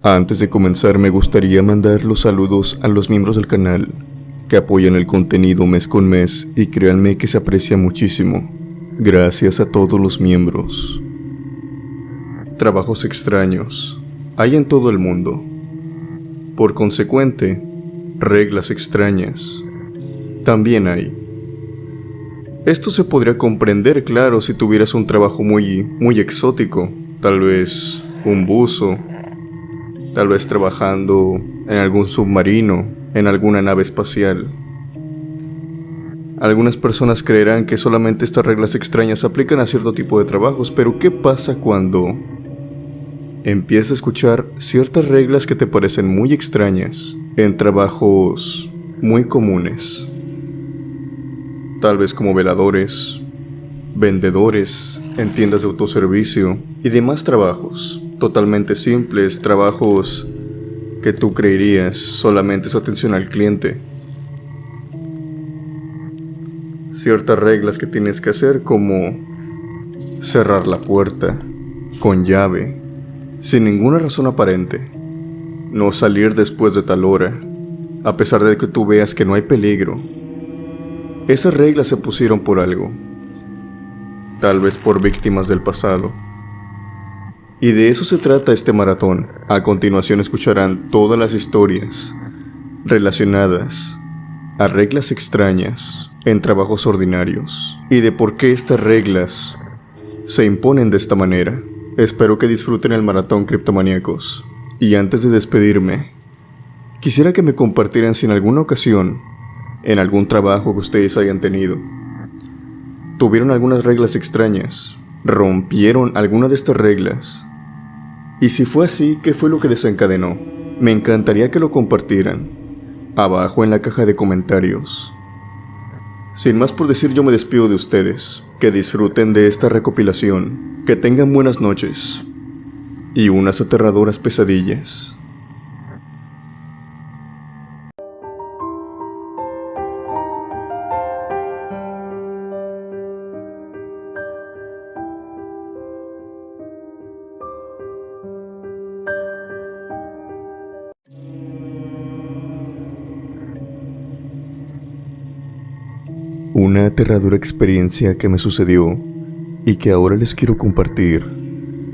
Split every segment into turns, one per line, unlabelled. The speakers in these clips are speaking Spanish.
Antes de comenzar, me gustaría mandar los saludos a los miembros del canal que apoyan el contenido mes con mes, y créanme que se aprecia muchísimo. Gracias a todos los miembros. Trabajos extraños hay en todo el mundo. Por consecuente, reglas extrañas también hay. Esto se podría comprender, claro, si tuvieras un trabajo muy exótico, tal vez un buzo, tal vez trabajando en algún submarino, en alguna nave espacial. Algunas personas creerán que solamente estas reglas extrañas aplican a cierto tipo de trabajos, pero ¿qué pasa cuando empiezas a escuchar ciertas reglas que te parecen muy extrañas en trabajos muy comunes? Tal vez como veladores, vendedores en tiendas de autoservicio y demás trabajos totalmente simples, trabajos que tú creerías solamente es atención al cliente. Ciertas reglas que tienes que hacer, como cerrar la puerta con llave, sin ninguna razón aparente, no salir después de tal hora, a pesar de que tú veas que no hay peligro. Esas reglas se pusieron por algo, tal vez por víctimas del pasado. Y de eso se trata este maratón. A continuación escucharán todas las historias relacionadas a reglas extrañas en trabajos ordinarios y de por qué estas reglas se imponen de esta manera. Espero que disfruten el maratón, criptomaníacos. Y antes de despedirme, quisiera que me compartieran si en alguna ocasión, en algún trabajo que ustedes hayan tenido, tuvieron algunas reglas extrañas, rompieron alguna de estas reglas. Y si fue así, ¿qué fue lo que desencadenó? Me encantaría que lo compartieran abajo en la caja de comentarios. Sin más por decir, yo me despido de ustedes. Que disfruten de esta recopilación, que tengan buenas noches y unas aterradoras pesadillas. Una aterradora experiencia que me sucedió y que ahora les quiero compartir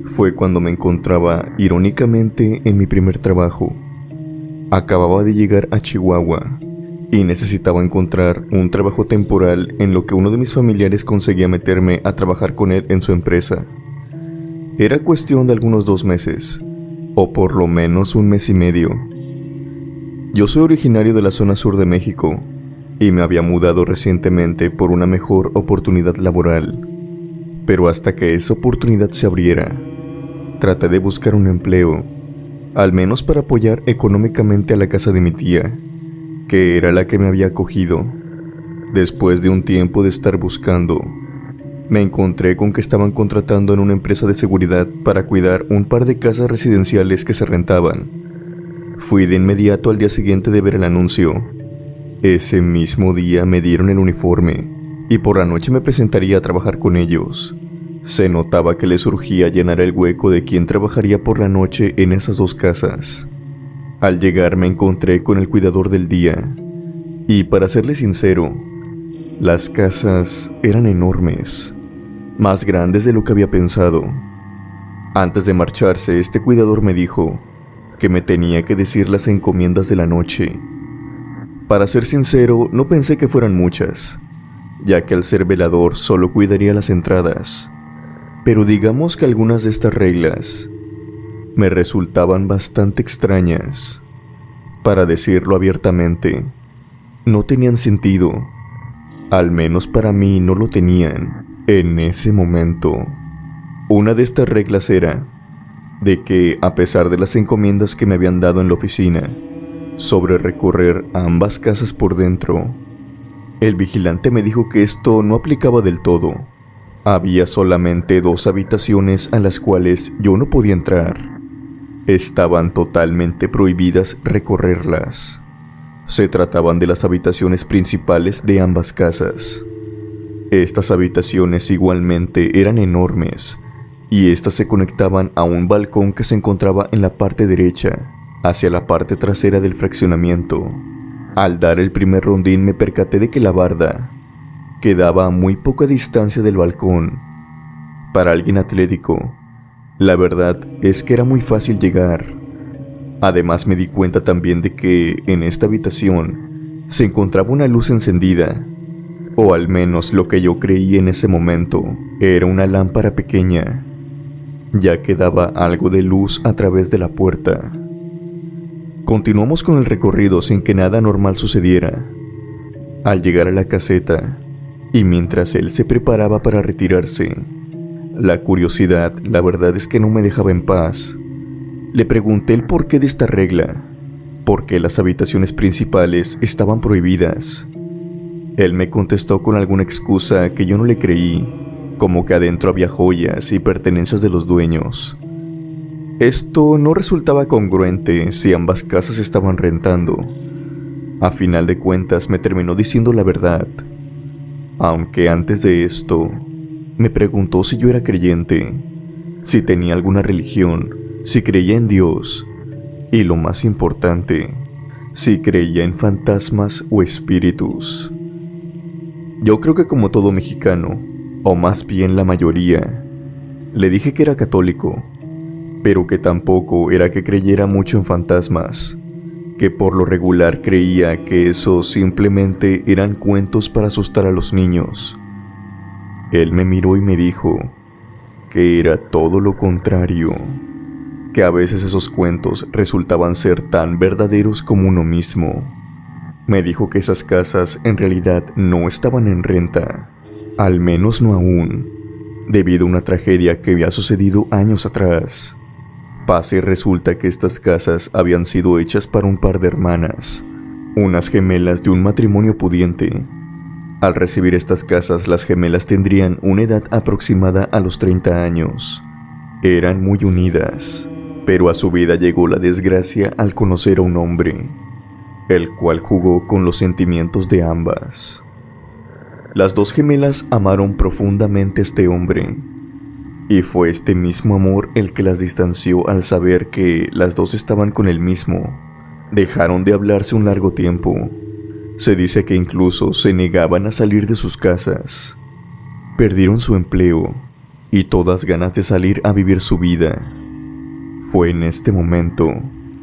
fue cuando me encontraba irónicamente en mi primer trabajo. Acababa de llegar a Chihuahua y necesitaba encontrar un trabajo temporal en lo que uno de mis familiares conseguía meterme a trabajar con él en su empresa. Era cuestión de algunos 2 meses, o por lo menos 1 mes y medio. Yo soy originario de la zona sur de México y me había mudado recientemente por una mejor oportunidad laboral. Pero hasta que esa oportunidad se abriera, traté de buscar un empleo, al menos para apoyar económicamente a la casa de mi tía, que era la que me había acogido. Después de un tiempo de estar buscando, me encontré con que estaban contratando en una empresa de seguridad para cuidar un par de casas residenciales que se rentaban. Fui de inmediato al día siguiente de ver el anuncio. Ese mismo día me dieron el uniforme y por la noche me presentaría a trabajar con ellos. Se notaba que les surgía llenar el hueco de quien trabajaría por la noche en esas 2 casas. Al llegar me encontré con el cuidador del día y, para serle sincero, las casas eran enormes, más grandes de lo que había pensado. Antes de marcharse, este cuidador me dijo que me tenía que decir las encomiendas de la noche. Para ser sincero, no pensé que fueran muchas, ya que al ser velador solo cuidaría las entradas. Pero digamos que algunas de estas reglas me resultaban bastante extrañas. Para decirlo abiertamente, no tenían sentido. Al menos para mí no lo tenían en ese momento. Una de estas reglas era de que, a pesar de las encomiendas que me habían dado en la oficina sobre recorrer ambas casas por dentro, el vigilante me dijo que esto no aplicaba del todo. Había solamente 2 habitaciones a las cuales yo no podía entrar. Estaban totalmente prohibidas recorrerlas. Se trataban de las habitaciones principales de ambas casas. Estas habitaciones igualmente eran enormes y estas se conectaban a un balcón que se encontraba en la parte derecha, hacia la parte trasera del fraccionamiento. Al dar el primer rondín me percaté de que la barda quedaba a muy poca distancia del balcón. Para alguien atlético, la verdad es que era muy fácil llegar. Además me di cuenta también de que en esta habitación se encontraba una luz encendida, o al menos lo que yo creí en ese momento era una lámpara pequeña, ya que daba algo de luz a través de la puerta. Continuamos con el recorrido sin que nada normal sucediera. Al llegar a la caseta, y mientras él se preparaba para retirarse, la curiosidad, la verdad es que no me dejaba en paz. Le pregunté el porqué de esta regla, por qué las habitaciones principales estaban prohibidas. Él me contestó con alguna excusa que yo no le creí, como que adentro había joyas y pertenencias de los dueños. Esto no resultaba congruente si ambas casas estaban rentando. A final de cuentas me terminó diciendo la verdad, aunque antes de esto me preguntó si yo era creyente, si tenía alguna religión, si creía en Dios y, lo más importante, si creía en fantasmas o espíritus. Yo creo que como todo mexicano, o más bien la mayoría, le dije que era católico, pero que tampoco era que creyera mucho en fantasmas, que por lo regular creía que esos simplemente eran cuentos para asustar a los niños. Él me miró y me dijo que era todo lo contrario, que a veces esos cuentos resultaban ser tan verdaderos como uno mismo. Me dijo que esas casas en realidad no estaban en renta, al menos no aún, debido a una tragedia que había sucedido años atrás. Pasa y resulta que estas casas habían sido hechas para un par de hermanas, unas gemelas de un matrimonio pudiente. Al recibir estas casas, las gemelas tendrían una edad aproximada a los 30 años. Eran muy unidas, pero a su vida llegó la desgracia al conocer a un hombre, el cual jugó con los sentimientos de ambas. Las dos gemelas amaron profundamente a este hombre, y fue este mismo amor el que las distanció al saber que las dos estaban con el mismo. Dejaron de hablarse un largo tiempo. Se dice que incluso se negaban a salir de sus casas. Perdieron su empleo y todas ganas de salir a vivir su vida. Fue en este momento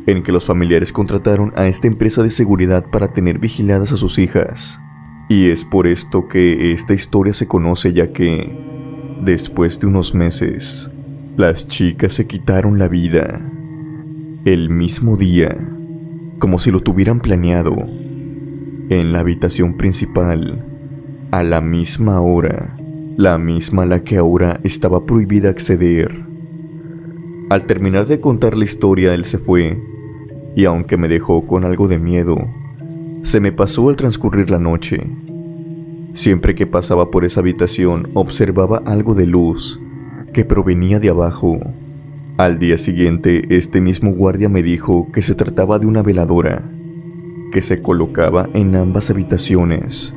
en que los familiares contrataron a esta empresa de seguridad para tener vigiladas a sus hijas. Y es por esto que esta historia se conoce, ya que, después de unos meses, las chicas se quitaron la vida. El mismo día, como si lo tuvieran planeado, en la habitación principal, a la misma hora, la misma a la que ahora estaba prohibida acceder. Al terminar de contar la historia, él se fue, y aunque me dejó con algo de miedo, se me pasó al transcurrir la noche. Siempre que pasaba por esa habitación, observaba algo de luz que provenía de abajo. Al día siguiente, este mismo guardia me dijo que se trataba de una veladora que se colocaba en ambas habitaciones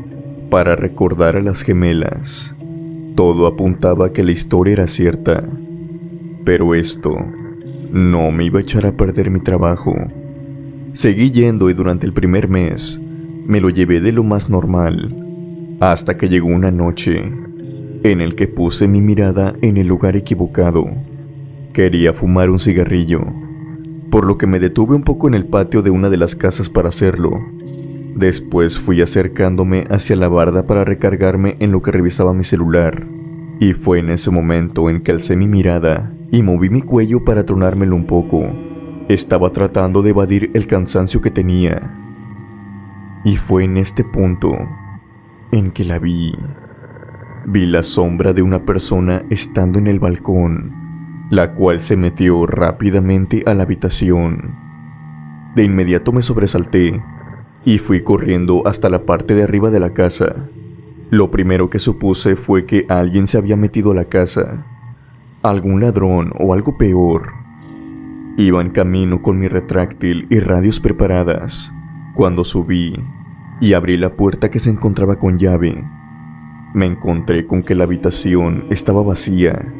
para recordar a las gemelas. Todo apuntaba a que la historia era cierta, pero esto no me iba a echar a perder mi trabajo. Seguí yendo y durante el primer mes me lo llevé de lo más normal, hasta que llegó una noche en el que puse mi mirada en el lugar equivocado. Quería fumar un cigarrillo, por lo que me detuve un poco en el patio de una de las casas para hacerlo. Después fui acercándome hacia la barda para recargarme en lo que revisaba mi celular, y fue en ese momento en que alcé mi mirada y moví mi cuello para tronármelo un poco. Estaba tratando de evadir el cansancio que tenía, y fue en este punto en que la vi. Vi la sombra de una persona estando en el balcón, la cual se metió rápidamente a la habitación. De inmediato me sobresalté y fui corriendo hasta la parte de arriba de la casa. Lo primero que supuse fue que alguien se había metido a la casa, algún ladrón o algo peor. Iba en camino con mi retráctil y radios preparadas, cuando subí y abrí la puerta que se encontraba con llave. Me encontré con que la habitación estaba vacía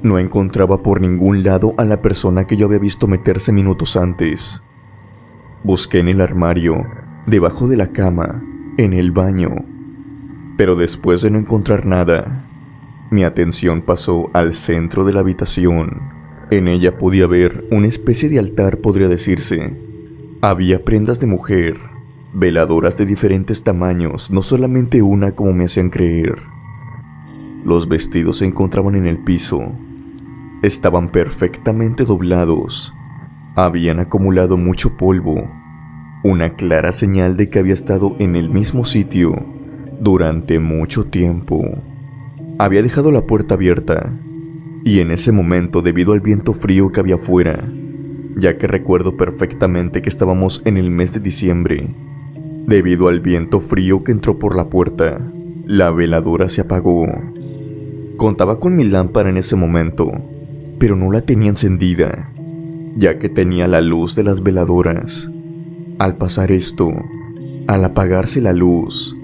No encontraba por ningún lado a la persona que yo había visto meterse minutos antes. Busqué en el armario, debajo de la cama, en el baño, pero después de no encontrar nada, mi atención pasó al centro de la habitación. En ella podía ver una especie de altar, podría decirse. Había prendas de mujer, veladoras de diferentes tamaños, no solamente una como me hacían creer. Los vestidos se encontraban en el piso. Estaban perfectamente doblados. Habían acumulado mucho polvo, una clara señal de que había estado en el mismo sitio durante mucho tiempo. Había dejado la puerta abierta, y en ese momento, debido al viento frío que había afuera, ya que recuerdo perfectamente que estábamos en el mes de diciembre, debido al viento frío que entró por la puerta, la veladora se apagó. Contaba con mi lámpara en ese momento, pero no la tenía encendida, ya que tenía la luz de las veladoras. Al pasar esto, al apagarse la luz,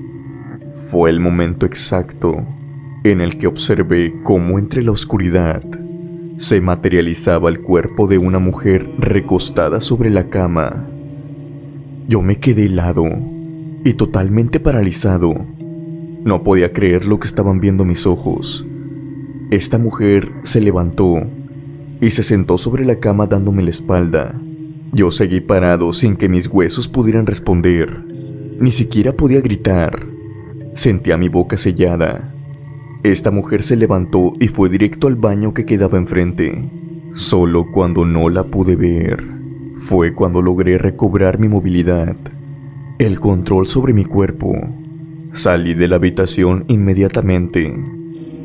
fue el momento exacto en el que observé cómo entre la oscuridad se materializaba el cuerpo de una mujer recostada sobre la cama. Yo me quedé helado y totalmente paralizado. No podía creer lo que estaban viendo mis ojos. Esta mujer se levantó y se sentó sobre la cama dándome la espalda. Yo seguí parado sin que mis huesos pudieran responder. Ni siquiera podía gritar. Sentía mi boca sellada. Esta mujer se levantó y fue directo al baño que quedaba enfrente. Solo cuando no la pude ver, fue cuando logré recobrar mi movilidad, el control sobre mi cuerpo. Salí de la habitación inmediatamente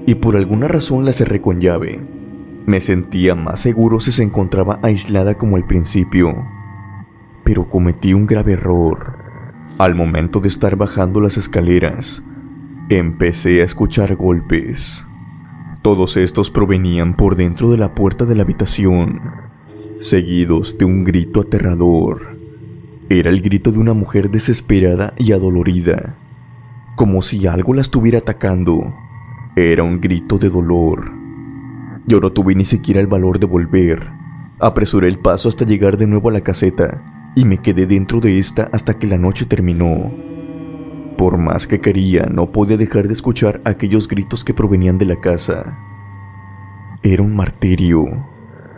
y por alguna razón la cerré con llave. Me sentía más seguro si se encontraba aislada como al principio, pero cometí un grave error. Al momento de estar bajando las escaleras, empecé a escuchar golpes. Todos estos provenían por dentro de la puerta de la habitación, seguidos de un grito aterrador. Era el grito de una mujer desesperada y adolorida, como si algo la estuviera atacando. Era un grito de dolor. Yo no tuve ni siquiera el valor de volver. Apresuré el paso hasta llegar de nuevo a la caseta y me quedé dentro de esta hasta que la noche terminó. Por más que quería, no podía dejar de escuchar aquellos gritos que provenían de la casa. Era un martirio.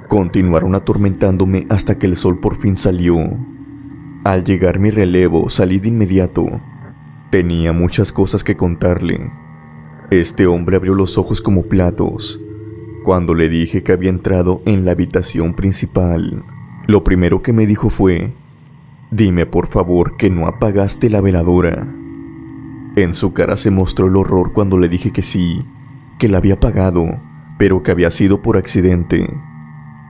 Continuaron atormentándome hasta que el sol por fin salió. Al llegar mi relevo, salí de inmediato. Tenía muchas cosas que contarle. Este hombre abrió los ojos como platos cuando le dije que había entrado en la habitación principal. Lo primero que me dijo fue: «Dime por favor que no apagaste la veladora». En su cara se mostró el horror cuando le dije que sí, que la había apagado, pero que había sido por accidente.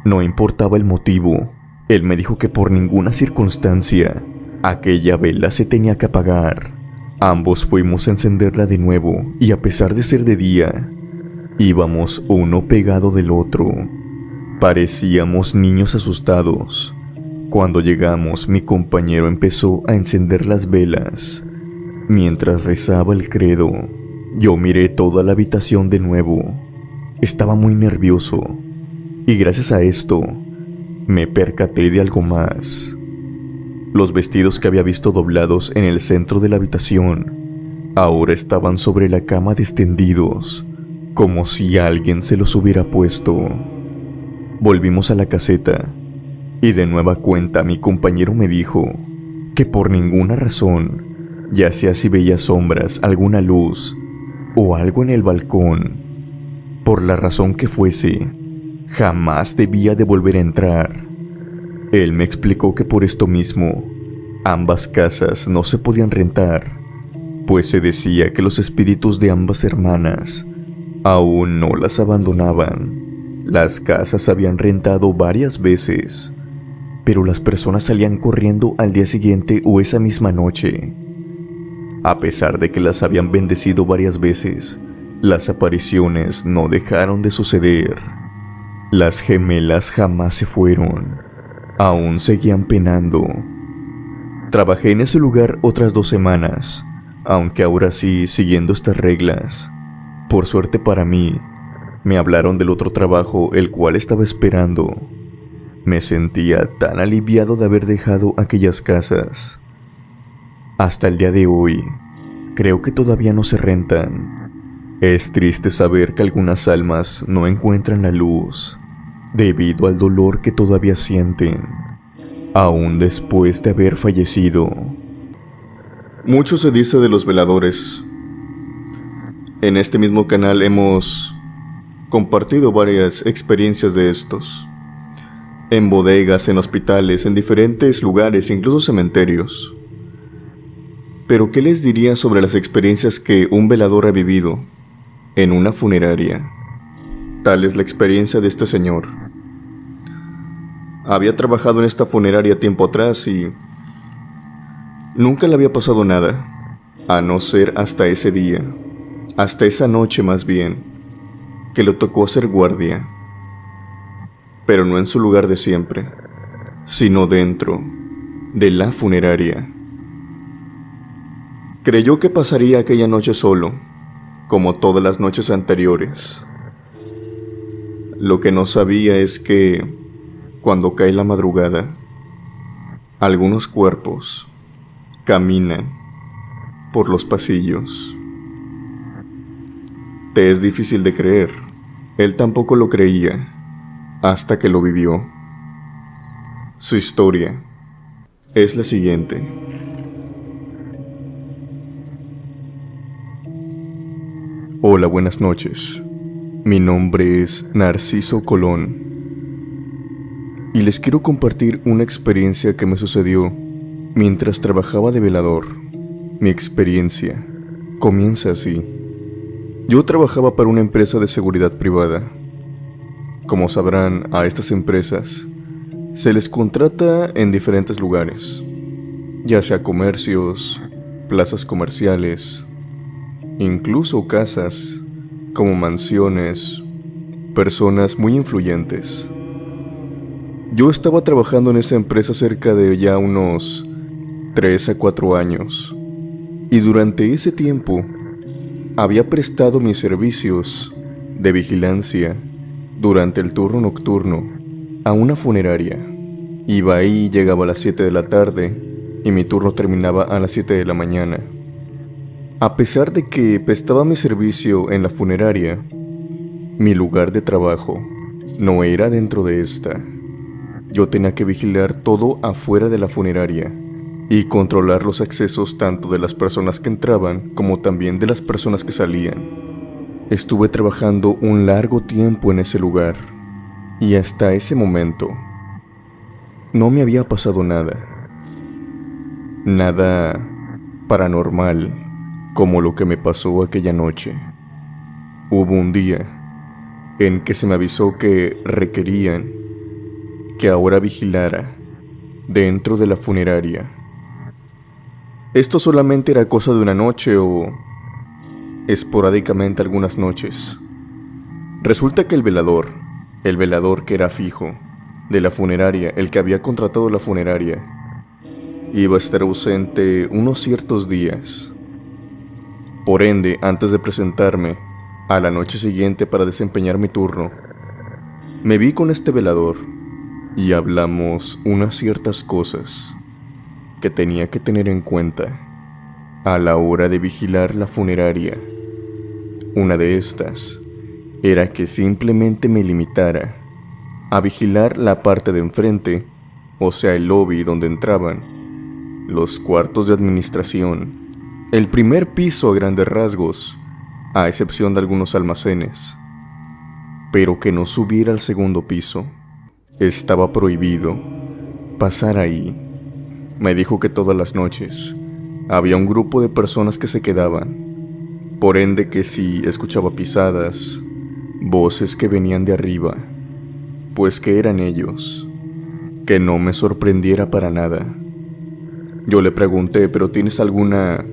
No importaba el motivo, él me dijo que por ninguna circunstancia aquella vela se tenía que apagar. Ambos fuimos a encenderla de nuevo y a pesar de ser de día, íbamos uno pegado del otro. Parecíamos niños asustados. Cuando llegamos, mi compañero empezó a encender las velas mientras rezaba el credo. Yo miré toda la habitación de nuevo. Estaba muy nervioso y gracias a esto me percaté de algo más. Los vestidos que había visto doblados en el centro de la habitación ahora estaban sobre la cama extendidos, como si alguien se los hubiera puesto. Volvimos a la caseta y de nueva cuenta mi compañero me dijo que por ninguna razón, ya sea si veía sombras, alguna luz o algo en el balcón, por la razón que fuese, jamás debía de volver a entrar. Él me explicó que por esto mismo, ambas casas no se podían rentar, pues se decía que los espíritus de ambas hermanas aún no las abandonaban. Las casas se habían rentado varias veces, pero las personas salían corriendo al día siguiente o esa misma noche. A pesar de que las habían bendecido varias veces, las apariciones no dejaron de suceder. Las gemelas jamás se fueron, aún seguían penando. Trabajé en ese lugar otras 2 semanas, aunque ahora sí siguiendo estas reglas. Por suerte para mí, Me hablaron del otro trabajo el cual estaba esperando. Me sentía tan aliviado de haber dejado aquellas casas. Hasta el día de hoy, creo que todavía no se rentan. Es triste saber que algunas almas no encuentran la luz debido al dolor que todavía sienten, aún después de haber fallecido. Mucho se dice de los veladores. En este mismo canal hemos compartido varias experiencias de estos. En bodegas, en hospitales, en diferentes lugares, incluso cementerios. Pero ¿qué les diría sobre las experiencias que un velador ha vivido en una funeraria? Tal es la experiencia de este señor. Había trabajado en esta funeraria tiempo atrás y nunca le había pasado nada, a no ser hasta ese día, hasta esa noche más bien, que le tocó hacer guardia. Pero no en su lugar de siempre, sino dentro de la funeraria. Creyó que pasaría aquella noche solo, como todas las noches anteriores. Lo que no sabía es que, cuando cae la madrugada, algunos cuerpos caminan por los pasillos. Te es difícil de creer, él tampoco lo creía, hasta que lo vivió. Su historia es la siguiente. Hola, buenas noches. Mi nombre es Narciso Colón y les quiero compartir una experiencia que me sucedió mientras trabajaba de velador. Mi experiencia comienza así. Yo trabajaba para una empresa de seguridad privada. Como sabrán, a estas empresas se les contrata en diferentes lugares, ya sea comercios, plazas comerciales, incluso casas, como mansiones, personas muy influyentes. Yo estaba trabajando en esa empresa cerca de ya unos 3 a 4 años, y durante ese tiempo había prestado mis servicios de vigilancia durante el turno nocturno a una funeraria. Iba ahí y llegaba a las 7 de la tarde y mi turno terminaba a las 7 de la mañana. A pesar de que prestaba mi servicio en la funeraria, mi lugar de trabajo no era dentro de esta. Yo tenía que vigilar todo afuera de la funeraria y controlar los accesos tanto de las personas que entraban como también de las personas que salían. Estuve trabajando un largo tiempo en ese lugar y hasta ese momento no me había pasado nada. Nada paranormal como lo que me pasó aquella noche. Hubo un día en que se me avisó que requerían que ahora vigilara dentro de la funeraria. Esto solamente era cosa de una noche o esporádicamente algunas noches. Resulta que el velador que era fijo de la funeraria, el que había contratado la funeraria, iba a estar ausente unos ciertos días. Por ende, antes de presentarme a la noche siguiente para desempeñar mi turno, me vi con este velador y hablamos unas ciertas cosas que tenía que tener en cuenta a la hora de vigilar la funeraria. Una de estas era que simplemente me limitara a vigilar la parte de enfrente, o sea el lobby donde entraban, los cuartos de administración, el primer piso a grandes rasgos, a excepción de algunos almacenes, pero que no subiera al segundo piso. Estaba prohibido pasar ahí. Me dijo que todas las noches había un grupo de personas que se quedaban, por ende que si escuchaba pisadas, voces que venían de arriba, pues que eran ellos, que no me sorprendiera para nada. Yo le pregunté, ¿pero tienes alguna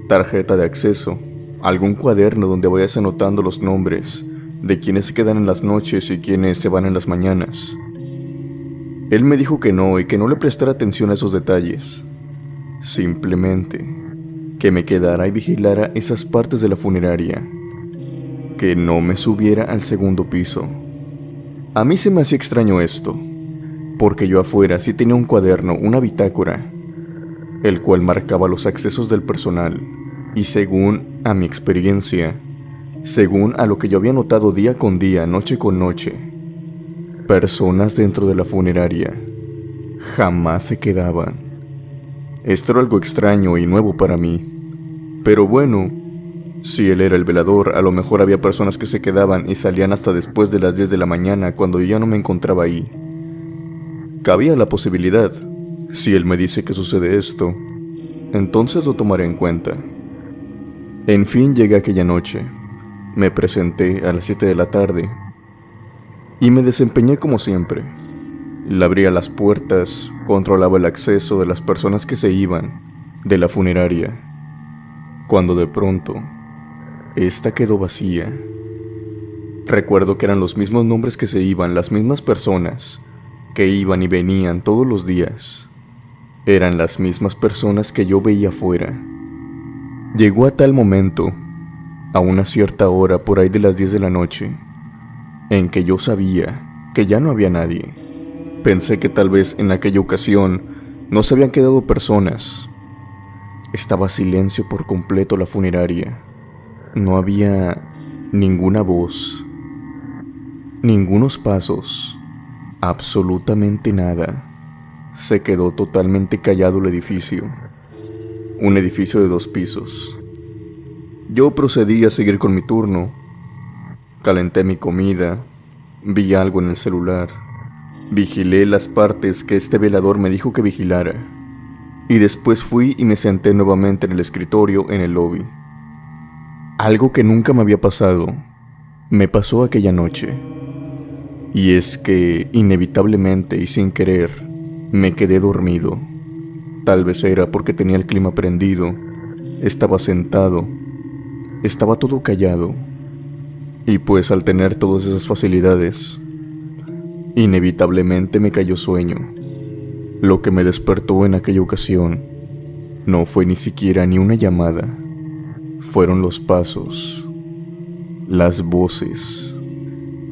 tarjeta de acceso? ¿Algún cuaderno donde vayas anotando los nombres de quienes se quedan en las noches y quienes se van en las mañanas? Él me dijo que no y que no le prestara atención a esos detalles. Simplemente que me quedara y vigilara esas partes de la funeraria. que no me subiera al segundo piso. A mí se me hacía extraño esto, porque yo afuera sí tenía un cuaderno, una bitácora, el cual marcaba los accesos del personal, y según a mi experiencia, según a lo que yo había notado día con día, noche con noche, personas dentro de la funeraria jamás se quedaban. Esto era algo extraño y nuevo para mí, pero bueno, si él era el velador, a lo mejor había personas que se quedaban y salían hasta después de las 10 de la mañana cuando yo ya no me encontraba ahí. Cabía la posibilidad. Si él me dice que sucede esto, entonces lo tomaré en cuenta. En fin, llegué aquella noche. Me presenté a las 7 de la tarde y me desempeñé como siempre. Le abría las puertas, controlaba el acceso de las personas que se iban de la funeraria, cuando de pronto esta quedó vacía. Recuerdo que eran los mismos nombres que se iban, las mismas personas que iban y venían todos los días. Eran las mismas personas que yo veía afuera. Llegó a tal momento, a una cierta hora por ahí de las 10 de la noche, en que yo sabía que ya no había nadie. Pensé que tal vez en aquella ocasión no se habían quedado personas. Estaba silencio por completo la funeraria. No había ninguna voz, ningunos pasos, absolutamente nada. Se quedó totalmente callado el edificio. Un edificio de 2 pisos. Yo procedí a seguir con mi turno. Calenté mi comida, vi algo en el celular, vigilé las partes que este velador me dijo que vigilara, y después fui y me senté nuevamente en el escritorio en el lobby. Algo que nunca me había pasado, me pasó aquella noche. Y es que, inevitablemente y sin querer, me quedé dormido. Tal vez era porque tenía el clima prendido, estaba sentado, estaba todo callado. Y pues al tener todas esas facilidades, inevitablemente me cayó sueño. Lo que me despertó en aquella ocasión no fue ni siquiera ni una llamada. Fueron los pasos, las voces,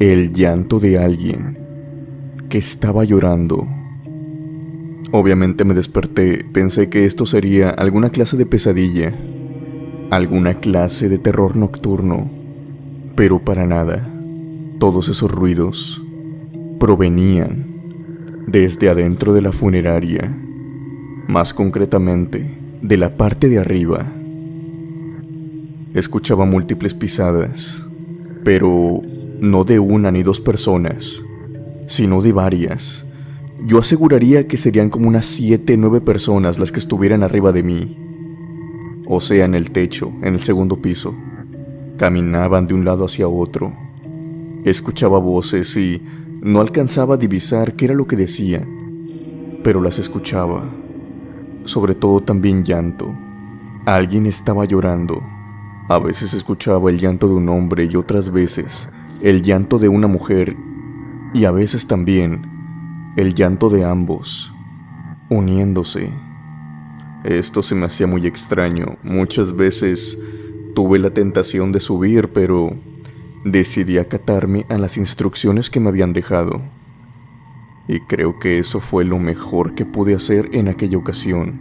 el llanto de alguien que estaba llorando. Obviamente me desperté, pensé que esto sería alguna clase de pesadilla, alguna clase de terror nocturno, pero para nada. Todos esos ruidos provenían desde adentro de la funeraria, más concretamente de la parte de arriba. Escuchaba múltiples pisadas, pero no de una ni 2 personas, sino de varias. Yo aseguraría que serían como unas 7, 9 personas las que estuvieran arriba de mí, o sea, en el techo, en el segundo piso. Caminaban de un lado hacia otro. Escuchaba voces y no alcanzaba a divisar qué era lo que decían, pero las escuchaba. Sobre todo también llanto. Alguien estaba llorando. A veces escuchaba el llanto de un hombre y otras veces el llanto de una mujer, y a veces también el llanto de ambos, uniéndose. Esto se me hacía muy extraño. Muchas veces tuve la tentación de subir, pero decidí acatarme a las instrucciones que me habían dejado. Y creo que eso fue lo mejor que pude hacer en aquella ocasión.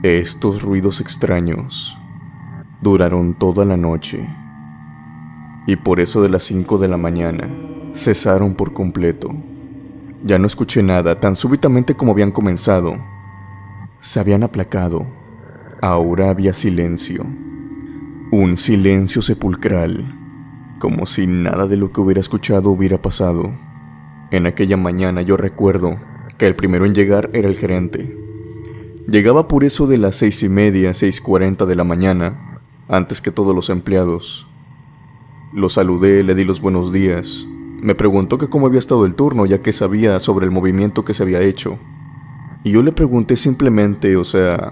Estos ruidos extraños duraron toda la noche, y por eso de las 5 de la mañana cesaron por completo. Ya no escuché nada, tan súbitamente como habían comenzado. Se habían aplacado. Ahora había silencio. Un silencio sepulcral, como si nada de lo que hubiera escuchado hubiera pasado. En aquella mañana yo recuerdo que el primero en llegar era el gerente. Llegaba por eso de las 6:30, 6:40 de la mañana, antes que todos los empleados. Lo saludé, le di los buenos días. Me preguntó que cómo había estado el turno, ya que sabía sobre el movimiento que se había hecho. Y yo le pregunté simplemente, o sea,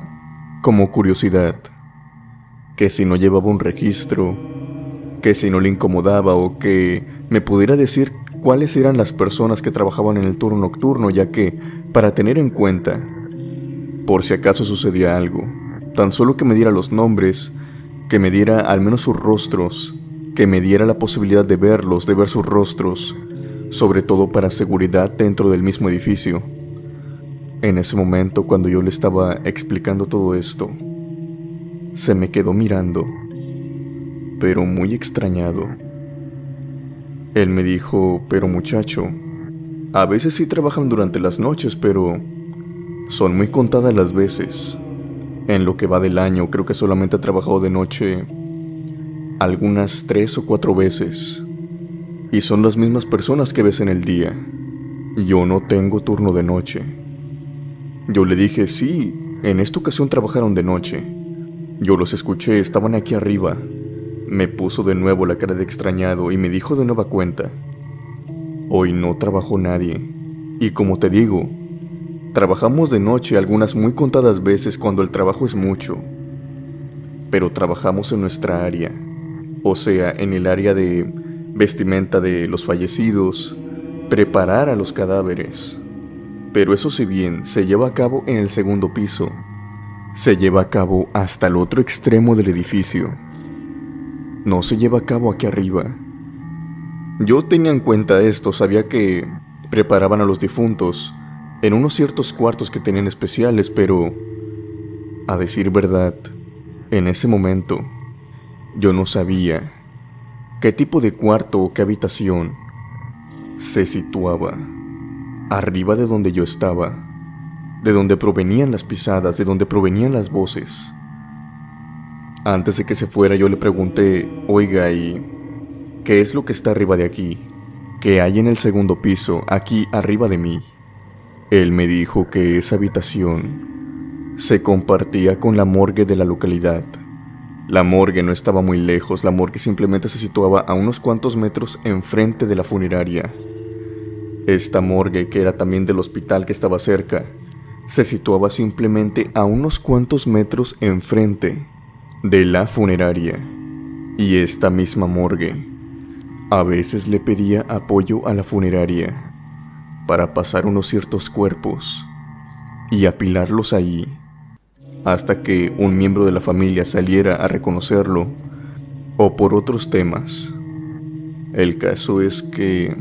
como curiosidad, que si no llevaba un registro, que si no le incomodaba o que me pudiera decir cuáles eran las personas que trabajaban en el turno nocturno, ya que, para tener en cuenta, por si acaso sucedía algo, tan solo que me diera los nombres, que me diera al menos sus rostros, que me diera la posibilidad de verlos, de ver sus rostros, sobre todo para seguridad dentro del mismo edificio. En ese momento, cuando yo le estaba explicando todo esto, se me quedó mirando, pero muy extrañado. Él me dijo: pero muchacho, a veces sí trabajan durante las noches, pero son muy contadas las veces. En lo que va del año, creo que solamente ha trabajado de noche algunas 3 o 4 veces. Y son las mismas personas que ves en el día. Yo no tengo turno de noche. Yo le dije: sí, en esta ocasión trabajaron de noche. Yo los escuché, estaban aquí arriba. Me puso de nuevo la cara de extrañado y me dijo de nueva cuenta: hoy no trabajó nadie. Y como te digo, trabajamos de noche algunas muy contadas veces cuando el trabajo es mucho. Pero trabajamos en nuestra área, o sea, en el área de vestimenta de los fallecidos, preparar a los cadáveres. Pero eso, si bien se lleva a cabo en el segundo piso, se lleva a cabo hasta el otro extremo del edificio. No se lleva a cabo aquí arriba. Yo tenía en cuenta esto, sabía que preparaban a los difuntos en unos ciertos cuartos que tenían especiales, pero, a decir verdad, en ese momento, yo no sabía qué tipo de cuarto o qué habitación se situaba arriba de donde yo estaba, de donde provenían las pisadas, de donde provenían las voces. Antes de que se fuera, yo le pregunté: oiga, ¿y qué es lo que está arriba de aquí? ¿Qué hay en el segundo piso, aquí arriba de mí? Él me dijo que esa habitación se compartía con la morgue de la localidad. La morgue no estaba muy lejos, la morgue simplemente se situaba a unos cuantos metros enfrente de la funeraria. Esta morgue, que era también del hospital que estaba cerca, se situaba simplemente a unos cuantos metros enfrente de la funeraria. Y esta misma morgue a veces le pedía apoyo a la funeraria para pasar unos ciertos cuerpos y apilarlos ahí hasta que un miembro de la familia saliera a reconocerlo, o por otros temas. El caso es que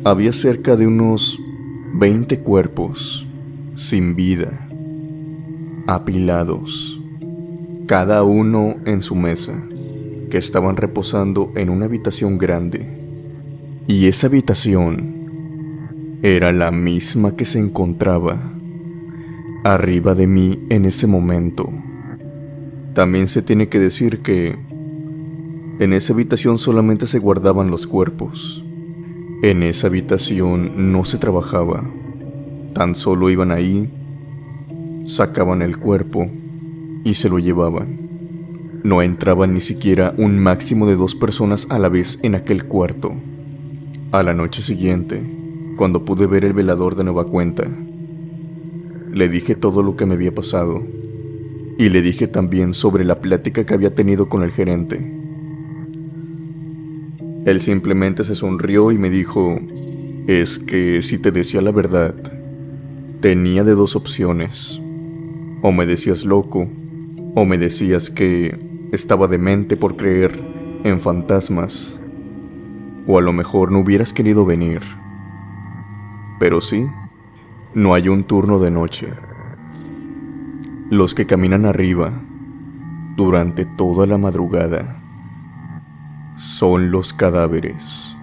había cerca de unos 20 cuerpos sin vida, apilados, cada uno en su mesa, que estaban reposando en una habitación grande. Y esa habitación era la misma que se encontraba arriba de mí en ese momento. También se tiene que decir que en esa habitación solamente se guardaban los cuerpos. En esa habitación no se trabajaba. Tan solo iban ahí, sacaban el cuerpo y se lo llevaban. No entraban ni siquiera un máximo de 2 personas a la vez en aquel cuarto. A la noche siguiente, cuando pude ver el velador de nueva cuenta, le dije todo lo que me había pasado, y le dije también sobre la plática que había tenido con el gerente. Él simplemente se sonrió y me dijo: es que si te decía la verdad, tenía de 2 opciones. O me decías loco, o me decías que estaba demente por creer en fantasmas, o a lo mejor no hubieras querido venir. Pero sí, no hay un turno de noche. Los que caminan arriba durante toda la madrugada son los cadáveres.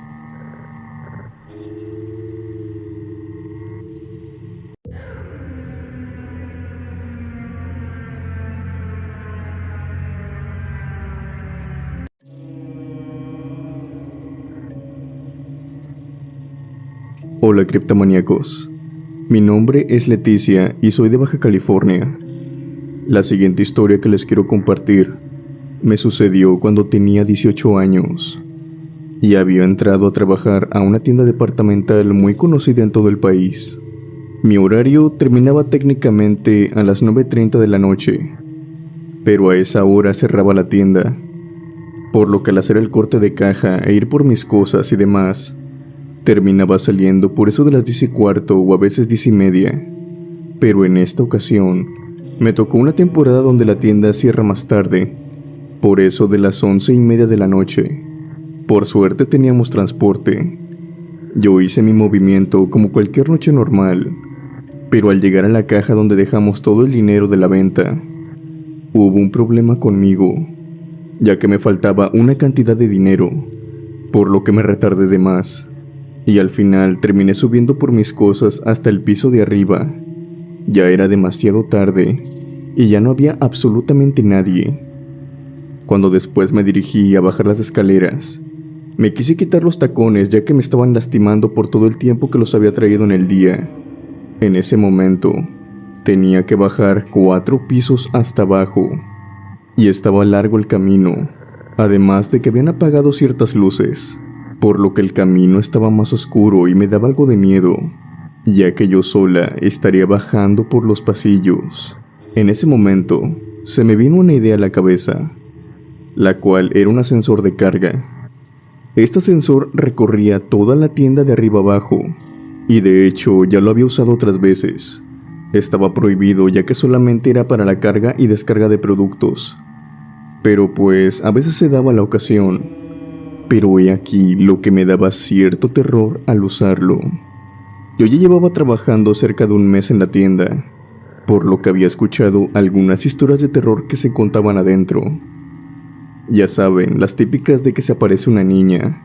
Hola criptomaníacos, mi nombre es Leticia y soy de Baja California. La siguiente historia que les quiero compartir me sucedió cuando tenía 18 años y había entrado a trabajar a una tienda departamental muy conocida en todo el país. Mi horario terminaba técnicamente a las 9:30 de la noche, pero a esa hora cerraba la tienda, por lo que al hacer el corte de caja e ir por mis cosas y demás, terminaba saliendo por eso de las 10:15 o a veces 10:30. Pero en esta ocasión me tocó una temporada donde la tienda cierra más tarde, por eso de las 11:30 de la noche. Por suerte teníamos transporte. Yo hice mi movimiento como cualquier noche normal, pero al llegar a la caja donde dejamos todo el dinero de la venta, hubo un problema conmigo, ya que me faltaba una cantidad de dinero, por lo que me retardé de más, y al final terminé subiendo por mis cosas hasta el piso de arriba. Ya era demasiado tarde, y ya no había absolutamente nadie. Cuando después me dirigí a bajar las escaleras, me quise quitar los tacones ya que me estaban lastimando por todo el tiempo que los había traído en el día. En ese momento, tenía que bajar 4 pisos hasta abajo, y estaba largo el camino, además de que habían apagado ciertas luces, por lo que el camino estaba más oscuro y me daba algo de miedo, ya que yo sola estaría bajando por los pasillos. En ese momento, se me vino una idea a la cabeza, la cual era un ascensor de carga. Este ascensor recorría toda la tienda de arriba abajo, y de hecho ya lo había usado otras veces. Estaba prohibido ya que solamente era para la carga y descarga de productos, pero pues a veces se daba la ocasión. Pero he aquí lo que me daba cierto terror al usarlo. Yo ya llevaba trabajando cerca de un mes en la tienda, por lo que había escuchado algunas historias de terror que se contaban adentro. Ya saben, las típicas de que se aparece una niña,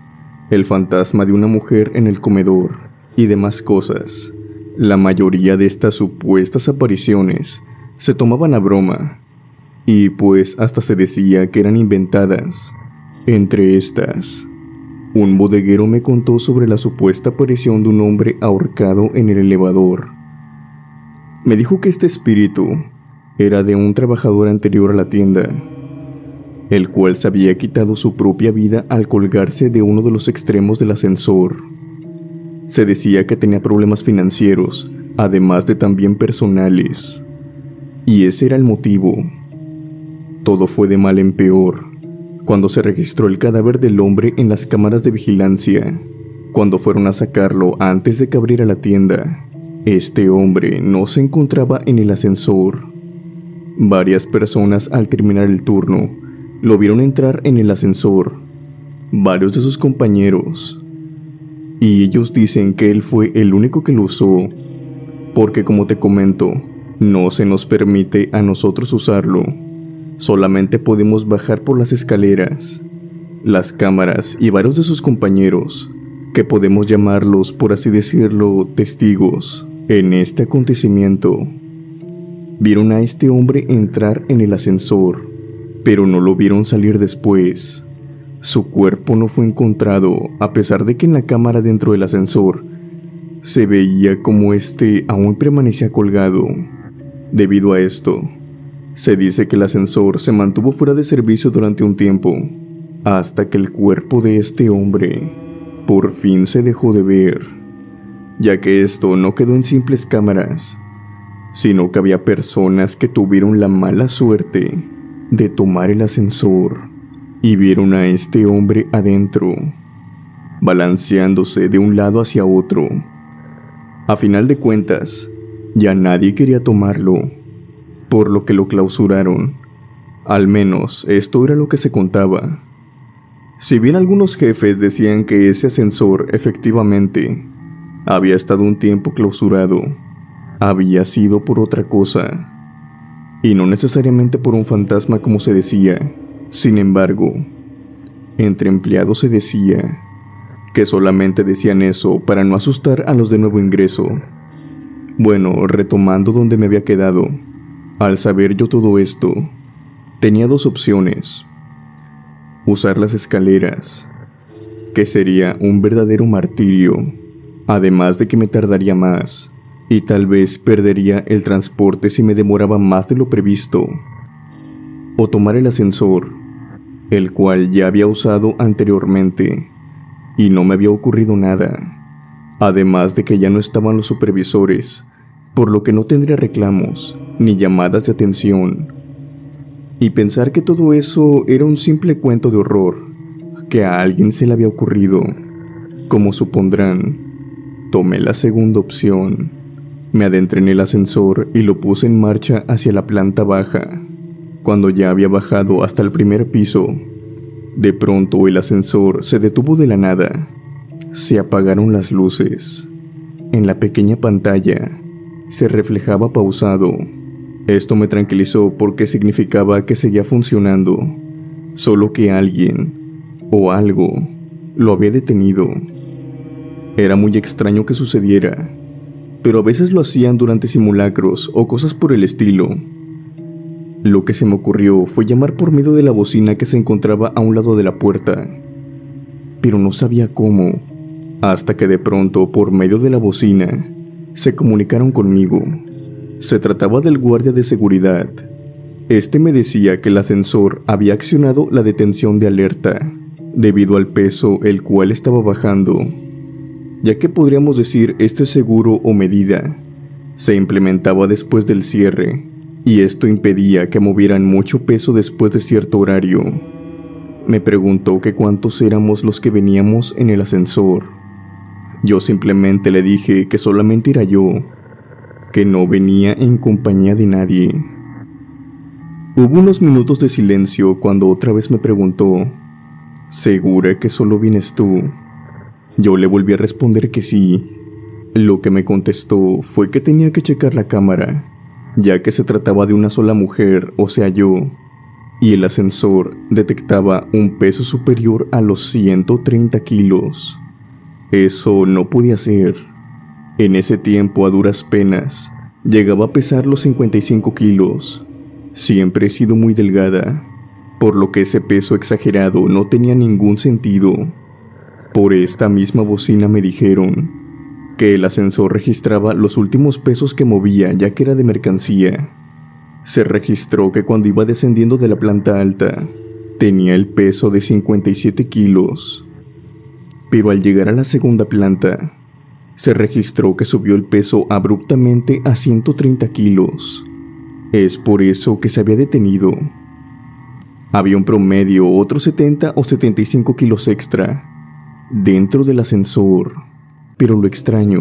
el fantasma de una mujer en el comedor y demás cosas. La mayoría de estas supuestas apariciones se tomaban a broma, y pues hasta se decía que eran inventadas. Entre estas, un bodeguero me contó sobre la supuesta aparición de un hombre ahorcado en el elevador. Me dijo que este espíritu era de un trabajador anterior a la tienda, el cual se había quitado su propia vida al colgarse de uno de los extremos del ascensor. Se decía que tenía problemas financieros, además de también personales. Y ese era el motivo. Todo fue de mal en peor, cuando se registró el cadáver del hombre en las cámaras de vigilancia. Cuando fueron a sacarlo antes de que abriera la tienda, este hombre no se encontraba en el ascensor. Varias personas al terminar el turno lo vieron entrar en el ascensor, varios de sus compañeros, y ellos dicen que él fue el único que lo usó, porque como te comento, no se nos permite a nosotros usarlo, solamente podemos bajar por las escaleras. Las cámaras y varios de sus compañeros, que podemos llamarlos por así decirlo testigos en este acontecimiento, vieron a este hombre entrar en el ascensor, pero no lo vieron salir después. Su cuerpo no fue encontrado, a pesar de que en la cámara dentro del ascensor se veía como este aún permanecía colgado. Debido a esto, se dice que el ascensor se mantuvo fuera de servicio durante un tiempo, hasta que el cuerpo de este hombre por fin se dejó de ver, ya que esto no quedó en simples cámaras, sino que había personas que tuvieron la mala suerte de tomar el ascensor y vieron a este hombre adentro, balanceándose de un lado hacia otro. A final de cuentas, ya nadie quería tomarlo, por lo que lo clausuraron. Al menos esto era lo que se contaba. Si bien algunos jefes decían que ese ascensor efectivamente había estado un tiempo clausurado, había sido por otra cosa, y no necesariamente por un fantasma como se decía. Sin embargo, entre empleados se decía que solamente decían eso para no asustar a los de nuevo ingreso. Bueno, retomando donde me había quedado, al saber yo todo esto, tenía 2 opciones: usar las escaleras, que sería un verdadero martirio, además de que me tardaría más, y tal vez perdería el transporte si me demoraba más de lo previsto, o tomar el ascensor, el cual ya había usado anteriormente, y no me había ocurrido nada, además de que ya no estaban los supervisores, por lo que no tendría reclamos ni llamadas de atención. Y pensar que todo eso era un simple cuento de horror, que a alguien se le había ocurrido. Como supondrán, tomé la segunda opción. Me adentré en el ascensor y lo puse en marcha hacia la planta baja. Cuando ya había bajado hasta el primer piso, de pronto el ascensor se detuvo de la nada. Se apagaron las luces. En la pequeña pantalla se reflejaba pausado. Esto me tranquilizó porque significaba que seguía funcionando, solo que alguien o algo lo había detenido. Era muy extraño que sucediera, pero a veces lo hacían durante simulacros o cosas por el estilo. Lo que se me ocurrió fue llamar por medio de la bocina que se encontraba a un lado de la puerta, pero no sabía cómo, hasta que de pronto, por medio de la bocina, se comunicaron conmigo. Se trataba del guardia de seguridad. Este me decía que el ascensor había accionado la detención de alerta, debido al peso el cual estaba bajando, ya que podríamos decir este seguro o medida se implementaba después del cierre, y esto impedía que movieran mucho peso después de cierto horario. Me preguntó que cuántos éramos los que veníamos en el ascensor. Yo simplemente le dije que solamente era yo, que no venía en compañía de nadie. Hubo unos minutos de silencio cuando otra vez me preguntó: ¿segura que solo vienes tú? Yo le volví a responder que sí. Lo que me contestó fue que tenía que checar la cámara, ya que se trataba de una sola mujer, o sea yo, y el ascensor detectaba un peso superior a los 130 kilos. Eso no podía ser. En ese tiempo, a duras penas, llegaba a pesar los 55 kilos. Siempre he sido muy delgada, por lo que ese peso exagerado no tenía ningún sentido. Por esta misma bocina me dijeron que el ascensor registraba los últimos pesos que movía, ya que era de mercancía. Se registró que cuando iba descendiendo de la planta alta, tenía el peso de 57 kilos. Pero al llegar a la segunda planta, se registró que subió el peso abruptamente a 130 kilos. Es por eso que se había detenido. Había un promedio, otros 70 o 75 kilos extra dentro del ascensor, pero lo extraño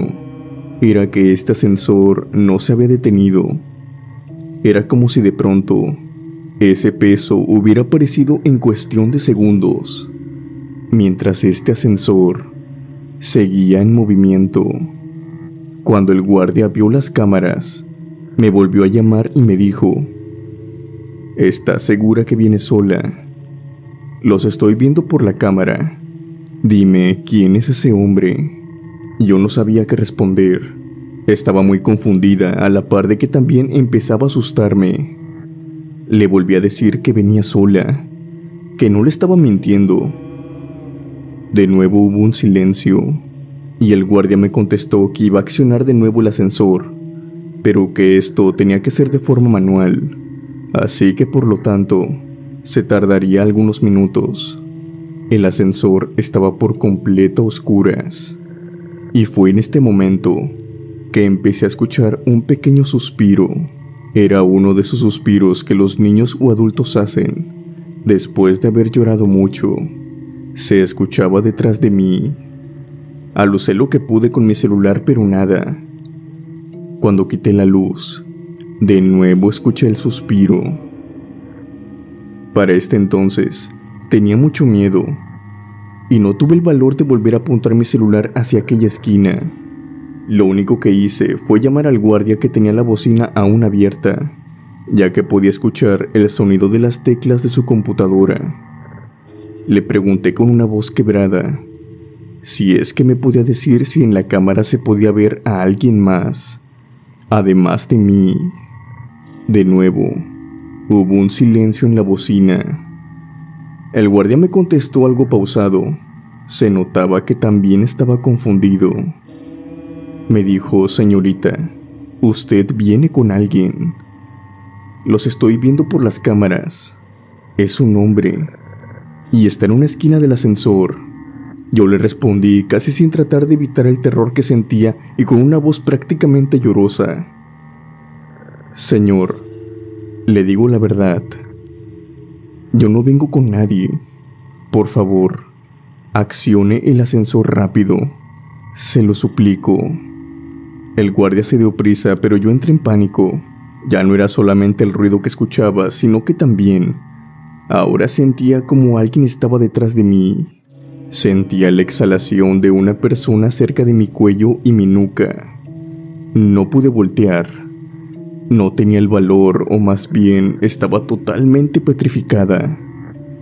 era que este ascensor no se había detenido. Era como si de pronto ese peso hubiera aparecido en cuestión de segundos, mientras este ascensor seguía en movimiento. Cuando el guardia vio las cámaras, me volvió a llamar y me dijo: ¿estás segura que vienes sola? Los estoy viendo por la cámara. Dime, ¿quién es ese hombre? Yo no sabía qué responder. Estaba muy confundida, a la par de que también empezaba a asustarme. Le volví a decir que venía sola, que no le estaba mintiendo. De nuevo hubo un silencio, y el guardia me contestó que iba a accionar de nuevo el ascensor, pero que esto tenía que ser de forma manual, así que por lo tanto, se tardaría algunos minutos. El ascensor estaba por completo a oscuras, y fue en este momento que empecé a escuchar un pequeño suspiro. Era uno de esos suspiros que los niños o adultos hacen después de haber llorado mucho. Se escuchaba detrás de mí. Alucé lo que pude con mi celular, pero nada. Cuando quité la luz, de nuevo escuché el suspiro. Para este entonces, tenía mucho miedo, y no tuve el valor de volver a apuntar mi celular hacia aquella esquina. Lo único que hice fue llamar al guardia, que tenía la bocina aún abierta, ya que podía escuchar el sonido de las teclas de su computadora. Le pregunté con una voz quebrada si es que me podía decir si en la cámara se podía ver a alguien más, además de mí. De nuevo, hubo un silencio en la bocina. El guardia me contestó algo pausado. Se notaba que también estaba confundido. Me dijo: señorita, usted viene con alguien. Los estoy viendo por las cámaras. Es un hombre, y está en una esquina del ascensor. Yo le respondí, casi sin tratar de evitar el terror que sentía, y con una voz prácticamente llorosa: señor, le digo la verdad. Yo no vengo con nadie. Por favor, accione el ascensor rápido. Se lo suplico. El guardia se dio prisa, pero yo entré en pánico, Ya no era solamente el ruido que escuchaba, sino que también ahora sentía como alguien estaba detrás de mí. Sentía la exhalación de una persona cerca de mi cuello y mi nuca. No pude voltear. No tenía el valor, o más bien estaba totalmente petrificada.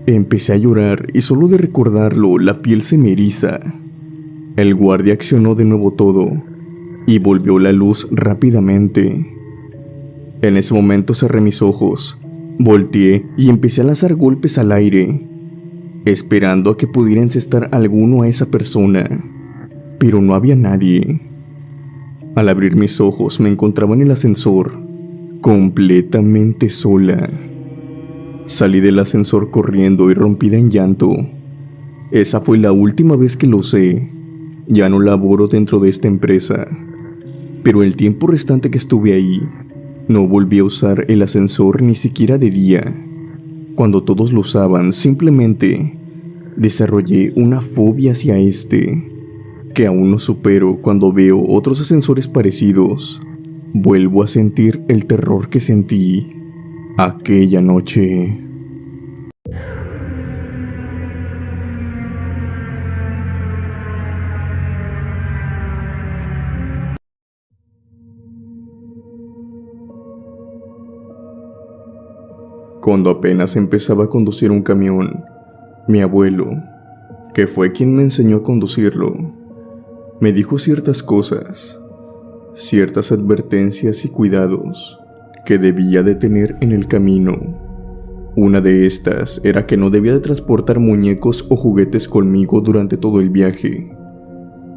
Empecé a llorar y solo de recordarlo la piel se me eriza. El guardia accionó de nuevo todo y volvió la luz rápidamente. En ese momento cerré mis ojos, volteé y empecé a lanzar golpes al aire, esperando a que pudiera encestar alguno a esa persona, pero no había nadie. Al abrir mis ojos me encontraba en el ascensor, completamente sola. Salí del ascensor corriendo y rompida en llanto. Esa fue la última vez que lo usé. Ya no laboro dentro de esta empresa, pero el tiempo restante que estuve ahí, no volví a usar el ascensor ni siquiera de día. Cuando todos lo usaban, simplemente desarrollé una fobia hacia este, que aún no supero. Cuando veo otros ascensores parecidos, vuelvo a sentir el terror que sentí aquella noche. Cuando apenas empezaba a conducir un camión, mi abuelo, que fue quien me enseñó a conducirlo, me dijo ciertas cosas, ciertas advertencias y cuidados que debía de tener en el camino. Una de estas era que no debía de transportar muñecos o juguetes conmigo durante todo el viaje.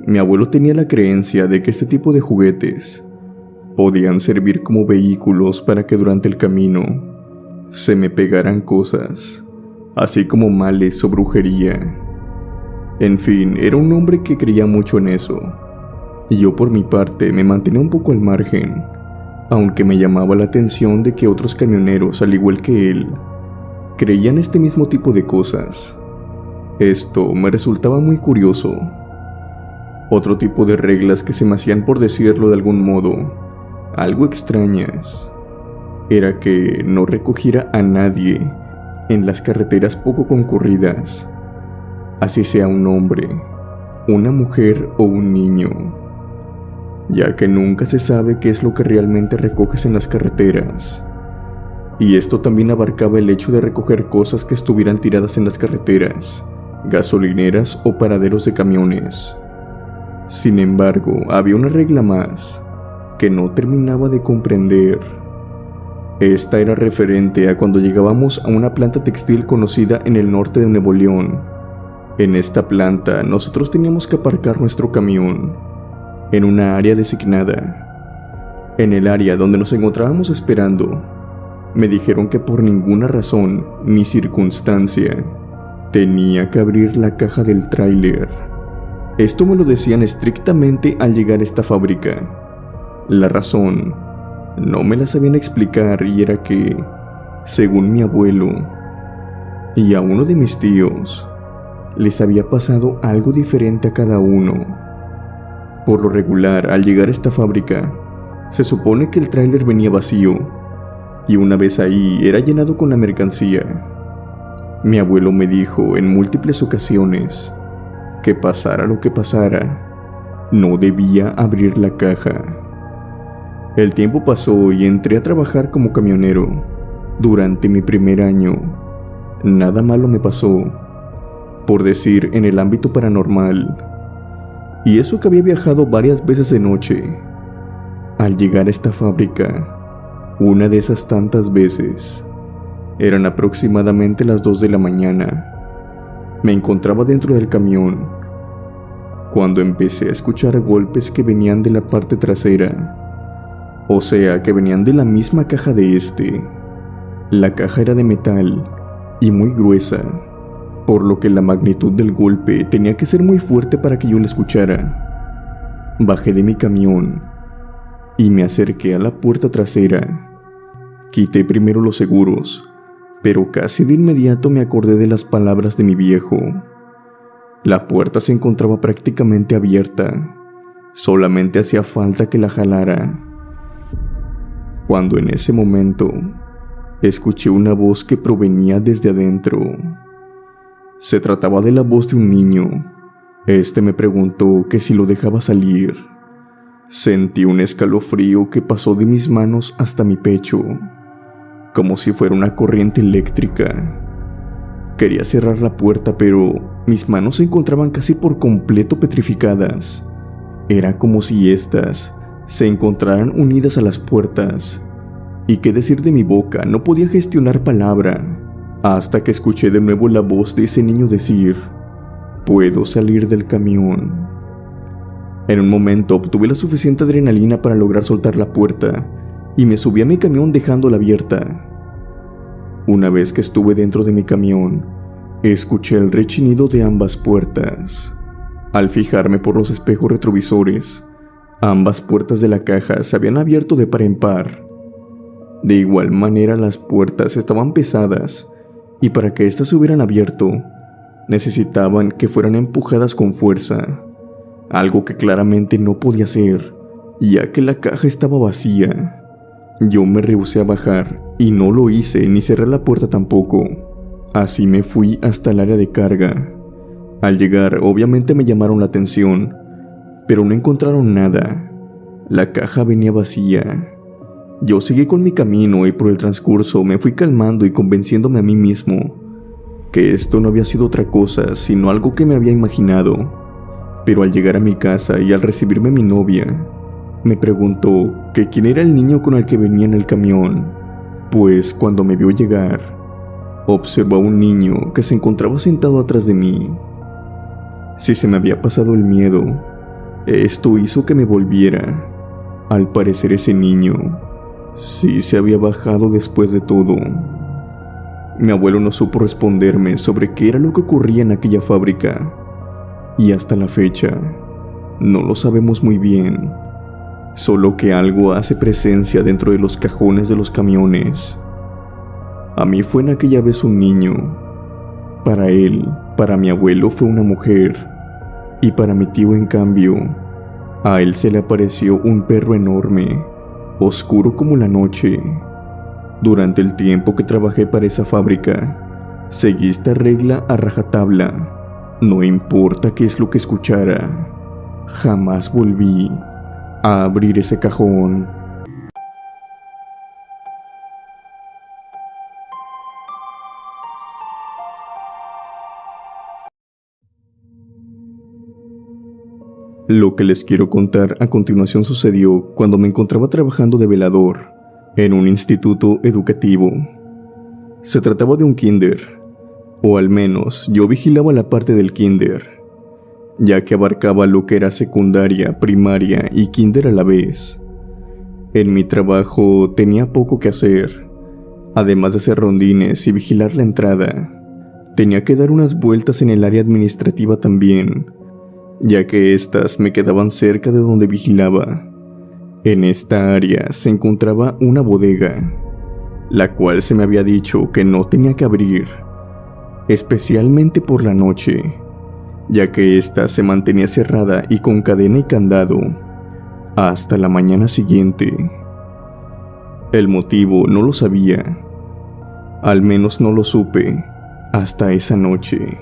Mi abuelo tenía la creencia de que este tipo de juguetes podían servir como vehículos para que durante el camino se me pegaran cosas, así como males o brujería. En fin, era un hombre que creía mucho en eso, y yo por mi parte me mantenía un poco al margen, aunque me llamaba la atención de que otros camioneros, al igual que él, creían este mismo tipo de cosas. Esto me resultaba muy curioso. Otro tipo de reglas que se me hacían, por decirlo de algún modo, algo extrañas, era que no recogiera a nadie en las carreteras poco concurridas, así sea un hombre, una mujer o un niño, ya que nunca se sabe qué es lo que realmente recoges en las carreteras. Y esto también abarcaba el hecho de recoger cosas que estuvieran tiradas en las carreteras, gasolineras o paraderos de camiones. Sin embargo, había una regla más que no terminaba de comprender. Esta era referente a cuando llegábamos a una planta textil conocida en el norte de Nuevo León. En esta planta nosotros teníamos que aparcar nuestro camión en una área designada. En el área donde nos encontrábamos esperando, me dijeron que por ninguna razón ni circunstancia tenía que abrir la caja del tráiler. Esto me lo decían estrictamente al llegar a esta fábrica. La razón no me la sabían explicar, y era que, según mi abuelo y a uno de mis tíos, les había pasado algo diferente a cada uno. Por lo regular, al llegar a esta fábrica, se supone que el tráiler venía vacío, y una vez ahí era llenado con la mercancía. Mi abuelo me dijo en múltiples ocasiones que pasara lo que pasara, no debía abrir la caja. El tiempo pasó y entré a trabajar como camionero. Durante mi primer año, nada malo me pasó, por decir, en el ámbito paranormal. Y eso que había viajado varias veces de noche. Al llegar a esta fábrica, una de esas tantas veces, eran aproximadamente las 2 de la mañana. Me encontraba dentro del camión cuando empecé a escuchar golpes que venían de la parte trasera. O sea, que venían de la misma caja de este. La caja era de metal y muy gruesa, por lo que la magnitud del golpe tenía que ser muy fuerte para que yo la escuchara. Bajé de mi camión y me acerqué a la puerta trasera. Quité primero los seguros, pero casi de inmediato me acordé de las palabras de mi viejo. La puerta se encontraba prácticamente abierta, solamente hacía falta que la jalara. cuando en ese momento escuché una voz que provenía desde adentro. Se trataba de la voz de un niño. Este me preguntó que si lo dejaba salir. Sentí un escalofrío que pasó de mis manos hasta mi pecho, como si fuera una corriente eléctrica. Quería cerrar la puerta, pero mis manos se encontraban casi por completo petrificadas. Era como si éstas se encontraran unidas a las puertas. Y qué decir de mi boca, no podía gestionar palabra, hasta que escuché de nuevo la voz de ese niño decir: «Puedo salir del camión». En un momento obtuve la suficiente adrenalina para lograr soltar la puerta y me subí a mi camión dejándola abierta. Una vez que estuve dentro de mi camión, escuché el rechinido de ambas puertas. Al fijarme por los espejos retrovisores, ambas puertas de la caja se habían abierto de par en par. De igual manera, las puertas estaban pesadas y para que éstas se hubieran abierto, necesitaban que fueran empujadas con fuerza, algo que claramente no podía hacer, ya que la caja estaba vacía. Yo me rehusé a bajar y no lo hice ni cerré la puerta tampoco. Así me fui hasta el área de carga. Al llegar, obviamente me llamaron la atención, pero no encontraron nada. La caja venía vacía. Yo seguí con mi camino y por el transcurso me fui calmando y convenciéndome a mí mismo que esto no había sido otra cosa sino algo que me había imaginado. Pero al llegar a mi casa y al recibirme mi novia, me preguntó que quién era el niño con el que venía en el camión, pues cuando me vio llegar, observó a un niño que se encontraba sentado atrás de mí. Si se me había pasado el miedo, esto hizo que me volviera. Al parecer ese niño sí se había bajado después de todo. Mi abuelo no supo responderme sobre qué era lo que ocurría en aquella fábrica, y hasta la fecha no lo sabemos muy bien. Solo que algo hace presencia dentro de los cajones de los camiones. A mí fue en aquella vez un niño. Para él, para mi abuelo fue una mujer. Y para mi tío, en cambio, a él se le apareció un perro enorme, oscuro como la noche. Durante el tiempo que trabajé para esa fábrica, seguí esta regla a rajatabla. No importa qué es lo que escuchara, jamás volví a abrir ese cajón. Lo que les quiero contar a continuación sucedió cuando me encontraba trabajando de velador en un instituto educativo. Se trataba de un kinder, o al menos yo vigilaba la parte del kinder, ya que abarcaba lo que era secundaria, primaria y kinder a la vez. En mi trabajo tenía poco que hacer, además de hacer rondines y vigilar la entrada. Tenía que dar unas vueltas en el área administrativa también, ya que éstas me quedaban cerca de donde vigilaba. En esta área se encontraba una bodega, la cual se me había dicho que no tenía que abrir, especialmente por la noche, ya que ésta se mantenía cerrada y con cadena y candado hasta la mañana siguiente. El motivo no lo sabía, al menos no lo supe hasta esa noche.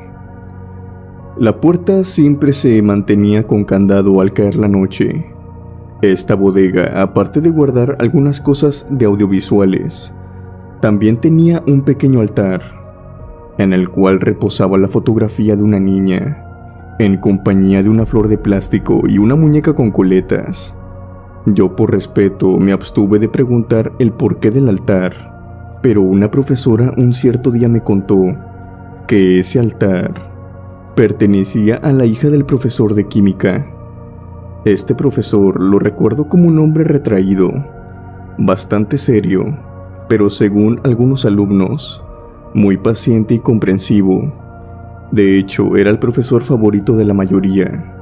La puerta siempre se mantenía con candado al caer la noche. Esta bodega, aparte de guardar algunas cosas de audiovisuales, también tenía un pequeño altar, en el cual reposaba la fotografía de una niña, en compañía de una flor de plástico y una muñeca con coletas. Yo, por respeto, me abstuve de preguntar el porqué del altar, pero una profesora un cierto día me contó que ese altar pertenecía a la hija del profesor de química. Este profesor lo recuerdo como un hombre retraído, bastante serio, pero según algunos alumnos, muy paciente y comprensivo. De hecho, era el profesor favorito de la mayoría.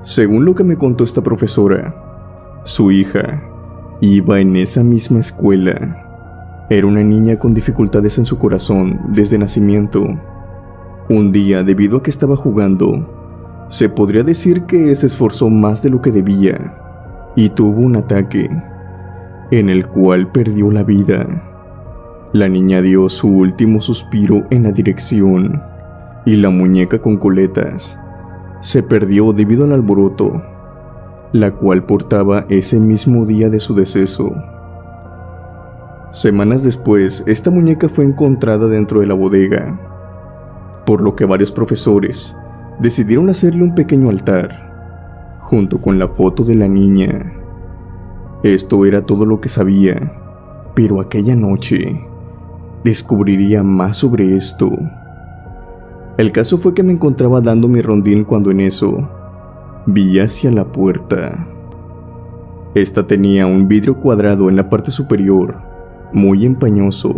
Según lo que me contó esta profesora, su hija iba en esa misma escuela. Era una niña con dificultades en su corazón desde nacimiento. Un día, debido a que estaba jugando, se podría decir que se esforzó más de lo que debía y tuvo un ataque. en el cual perdió la vida. La niña dio su último suspiro en la dirección y la muñeca con coletas se perdió debido al alboroto, la cual portaba ese mismo día de su deceso. Semanas después, esta muñeca fue encontrada dentro de la bodega, por lo que varios profesores decidieron hacerle un pequeño altar, junto con la foto de la niña. Esto era todo lo que sabía, pero aquella noche descubriría más sobre esto. El caso fue que me encontraba dando mi rondín cuando en eso vi hacia la puerta. Esta tenía un vidrio cuadrado en la parte superior, muy empañoso.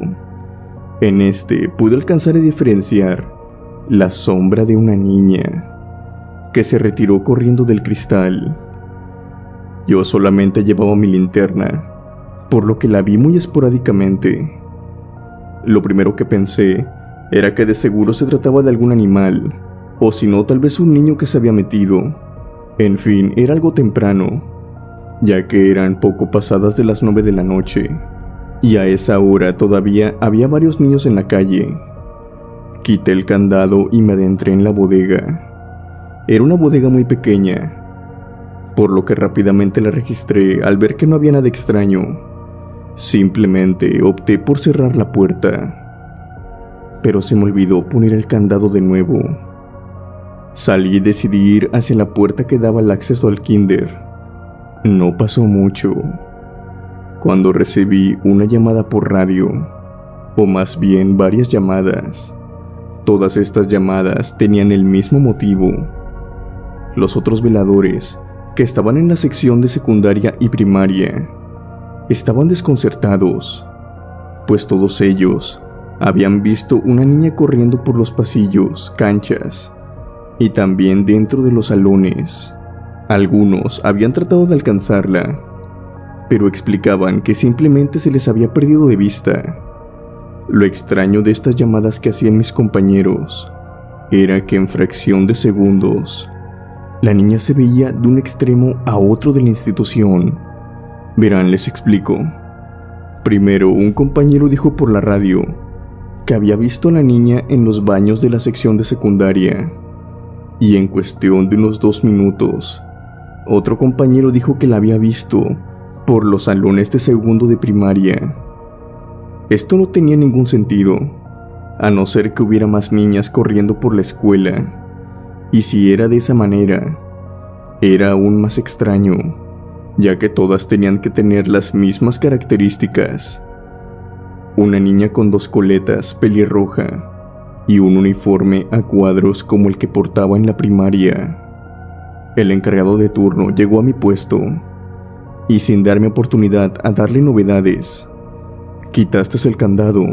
En este pude alcanzar a diferenciar la sombra de una niña que se retiró corriendo del cristal. Yo solamente llevaba mi linterna, por lo que la vi muy esporádicamente. Lo primero que pensé era que de seguro se trataba de algún animal, o si no, tal vez un niño que se había metido. En fin, era algo temprano, ya que eran poco pasadas de las 9 de la noche, y a esa hora todavía había varios niños en la calle. Quité el candado y me adentré en la bodega. Era una bodega muy pequeña, por lo que rápidamente la registré al ver que no había nada extraño. Simplemente opté por cerrar la puerta, pero se me olvidó poner el candado de nuevo. Salí y decidí ir hacia la puerta que daba el acceso al kinder. No pasó mucho cuando recibí una llamada por radio, o más bien varias llamadas. Todas estas llamadas tenían el mismo motivo. Los otros veladores, que estaban en la sección de secundaria y primaria, estaban desconcertados, pues todos ellos habían visto una niña corriendo por los pasillos, canchas y también dentro de los salones. Algunos habían tratado de alcanzarla, pero explicaban que simplemente se les había perdido de vista. Lo extraño de estas llamadas que hacían mis compañeros era que en fracción de segundos la niña se veía de un extremo a otro de la institución. Verán, les explico. Primero, un compañero dijo por la radio que había visto a la niña en los baños de la sección de secundaria, y en cuestión de unos 2 minutos, otro compañero dijo que la había visto por los salones de segundo de primaria. Esto no tenía ningún sentido, a no ser que hubiera más niñas corriendo por la escuela, y si era de esa manera, era aún más extraño, ya que todas tenían que tener las mismas características: una niña con 2 coletas pelirroja y un uniforme a cuadros como el que portaba en la primaria. El encargado de turno llegó a mi puesto y, sin darme oportunidad a darle novedades, «¿Quitaste el candado?».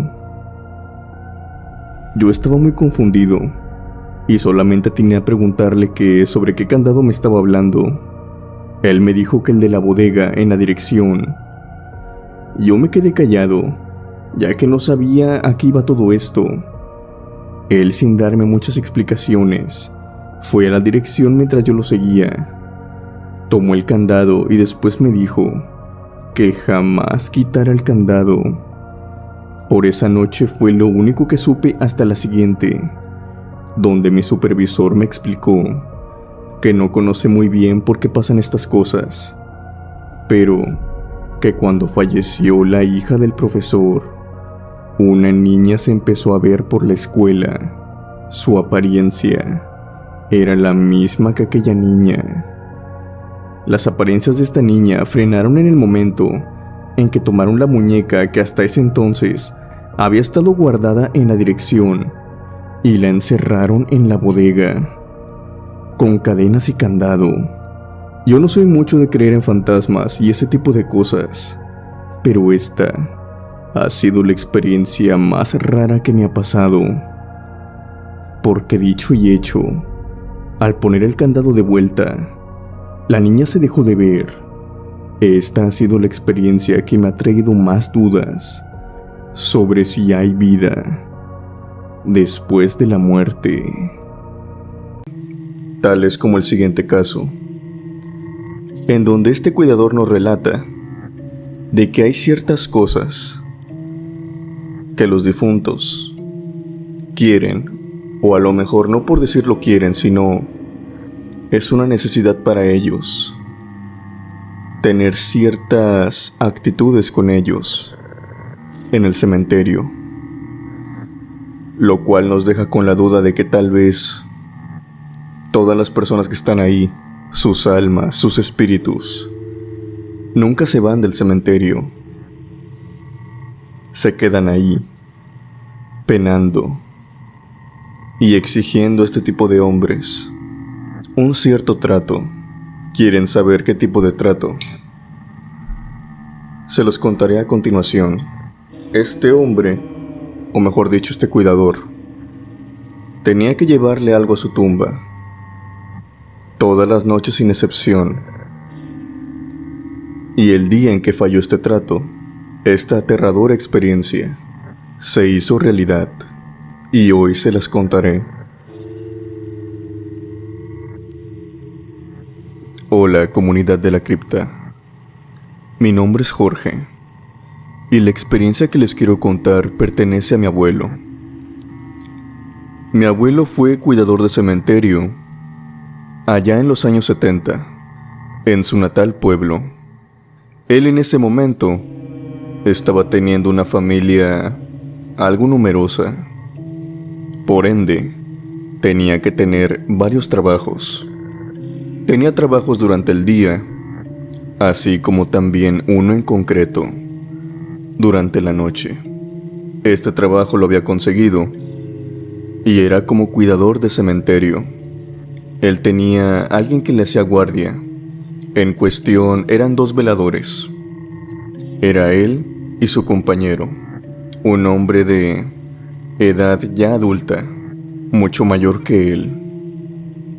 Yo estaba muy confundido y solamente tenía a preguntarle sobre qué candado me estaba hablando. Él me dijo que el de la bodega en la dirección. Yo me quedé callado, ya que no sabía a qué iba todo esto. Él, sin darme muchas explicaciones, fue a la dirección mientras yo lo seguía. Tomó el candado y después me dijo que jamás quitara el candado. Por esa noche fue lo único que supe hasta la siguiente, donde mi supervisor me explicó que no conoce muy bien por qué pasan estas cosas, pero que cuando falleció la hija del profesor, una niña se empezó a ver por la escuela. Su apariencia era la misma que aquella niña. Las apariencias de esta niña frenaron en el momento en que tomaron la muñeca que hasta ese entonces había estado guardada en la dirección y la encerraron en la bodega, con cadenas y candado. Yo no soy mucho de creer en fantasmas y ese tipo de cosas, pero esta ha sido la experiencia más rara que me ha pasado. Porque dicho y hecho, al poner el candado de vuelta, la niña se dejó de ver. Esta ha sido la experiencia que me ha traído más dudas sobre si hay vida después de la muerte. Tales como el siguiente caso, en donde este cuidador nos relata de que hay ciertas cosas que los difuntos quieren, o a lo mejor no por decirlo quieren, sino es una necesidad para ellos tener ciertas actitudes con ellos en el cementerio, lo cual nos deja con la duda de que tal vez todas las personas que están ahí, sus almas, sus espíritus, nunca se van del cementerio, se quedan ahí, penando y exigiendo a este tipo de hombres un cierto trato. ¿Quieren saber qué tipo de trato? Se los contaré a continuación. Este hombre, o mejor dicho, este cuidador, tenía que llevarle algo a su tumba, todas las noches sin excepción. Y el día en que falló este trato, esta aterradora experiencia se hizo realidad, y hoy se las contaré. Hola, comunidad de la cripta. Mi nombre es Jorge, y la experiencia que les quiero contar pertenece a mi abuelo. Mi abuelo fue cuidador de cementerio allá en los años 70, en su natal pueblo. Él en ese momento estaba teniendo una familia algo numerosa. Por ende, tenía que tener varios trabajos. Tenía trabajos durante el día, así como también uno en concreto, durante la noche. Este trabajo lo había conseguido y era como cuidador de cementerio. Él tenía a alguien que le hacía guardia. En cuestión eran 2 veladores. Era él y su compañero, un hombre de edad ya adulta, mucho mayor que él.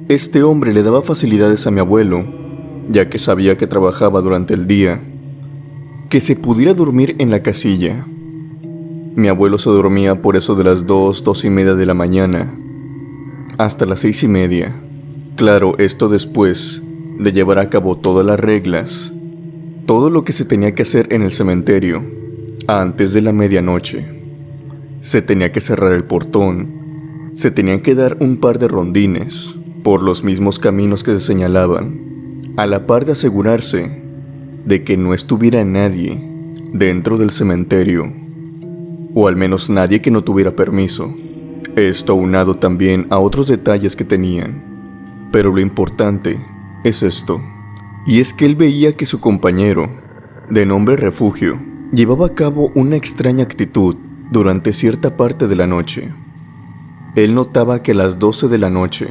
Este hombre le daba facilidades a mi abuelo, ya que sabía que trabajaba durante el día, que se pudiera dormir en la casilla. Mi abuelo se dormía por eso de las 2:30 de la mañana, hasta las 6:30. Claro, esto después de llevar a cabo todas las reglas, todo lo que se tenía que hacer en el cementerio, antes de la medianoche. Se tenía que cerrar el portón, se tenían que dar un par de rondines por los mismos caminos que se señalaban, a la par de asegurarse de que no estuviera nadie dentro del cementerio, o al menos nadie que no tuviera permiso. Esto aunado también a otros detalles que tenían, pero lo importante es esto, y es que él veía que su compañero, de nombre Refugio, llevaba a cabo una extraña actitud durante cierta parte de la noche. Él notaba que a las 12 de la noche,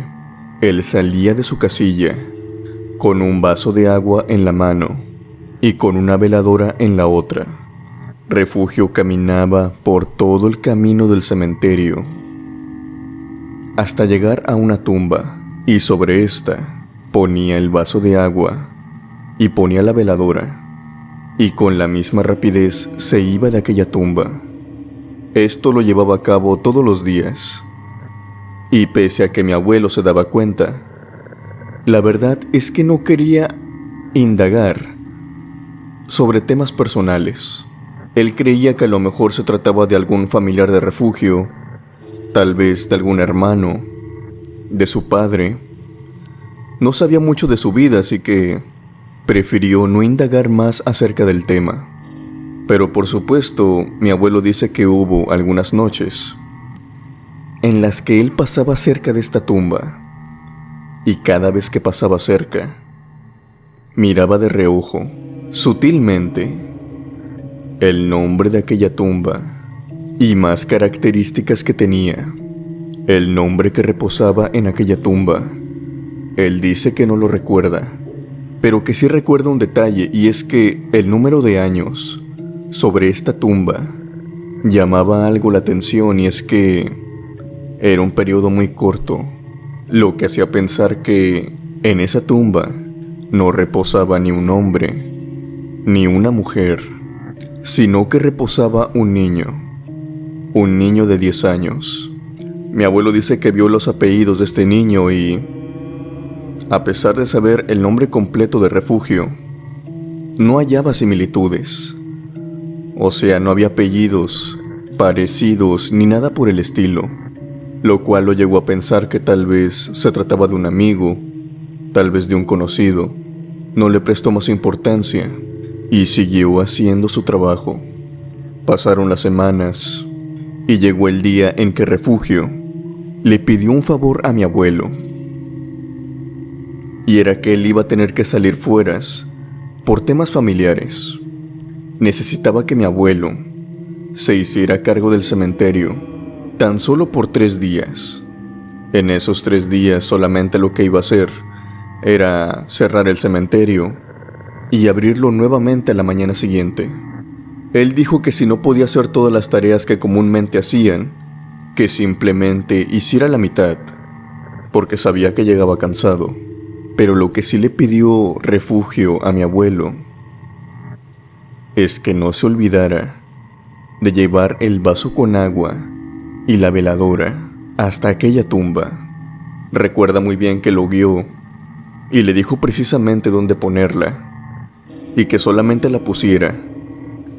él salía de su casilla con un vaso de agua en la mano y con una veladora en la otra. Refugio caminaba por todo el camino del cementerio hasta llegar a una tumba, y sobre esta ponía el vaso de agua y ponía la veladora, y con la misma rapidez se iba de aquella tumba. Esto lo llevaba a cabo todos los días, y pese a que mi abuelo se daba cuenta, la verdad es que no quería indagar sobre temas personales. Él creía que a lo mejor se trataba de algún familiar de Refugio, tal vez de algún hermano, de su padre. No sabía mucho de su vida, así que prefirió no indagar más acerca del tema. Pero por supuesto, mi abuelo dice que hubo algunas noches en las que él pasaba cerca de esta tumba, y cada vez que pasaba cerca, miraba de reojo, sutilmente, el nombre de aquella tumba y más características que tenía, el nombre que reposaba en aquella tumba. Él dice que no lo recuerda, pero que sí recuerda un detalle, y es que el número de años sobre esta tumba llamaba algo la atención, y es que era un periodo muy corto, lo que hacía pensar que en esa tumba no reposaba ni un hombre, ni una mujer, sino que reposaba un niño de 10 años. Mi abuelo dice que vio los apellidos de este niño y, a pesar de saber el nombre completo de Refugio, no hallaba similitudes. O sea, no había apellidos, parecidos, ni nada por el estilo, lo cual lo llevó a pensar que tal vez se trataba de un amigo, tal vez de un conocido. No le prestó más importancia y siguió haciendo su trabajo. Pasaron las semanas y llegó el día en que Refugio le pidió un favor a mi abuelo. Y era que él iba a tener que salir fueras por temas familiares. Necesitaba que mi abuelo se hiciera cargo del cementerio tan solo por 3 días. En esos 3 días solamente lo que iba a hacer era cerrar el cementerio y abrirlo nuevamente a la mañana siguiente. Él dijo que si no podía hacer todas las tareas que comúnmente hacían, que simplemente hiciera la mitad, porque sabía que llegaba cansado. Pero lo que sí le pidió Refugio a mi abuelo es que no se olvidara de llevar el vaso con agua y la veladora hasta aquella tumba. Recuerda muy bien que lo guió y le dijo precisamente dónde ponerla, y que solamente la pusiera,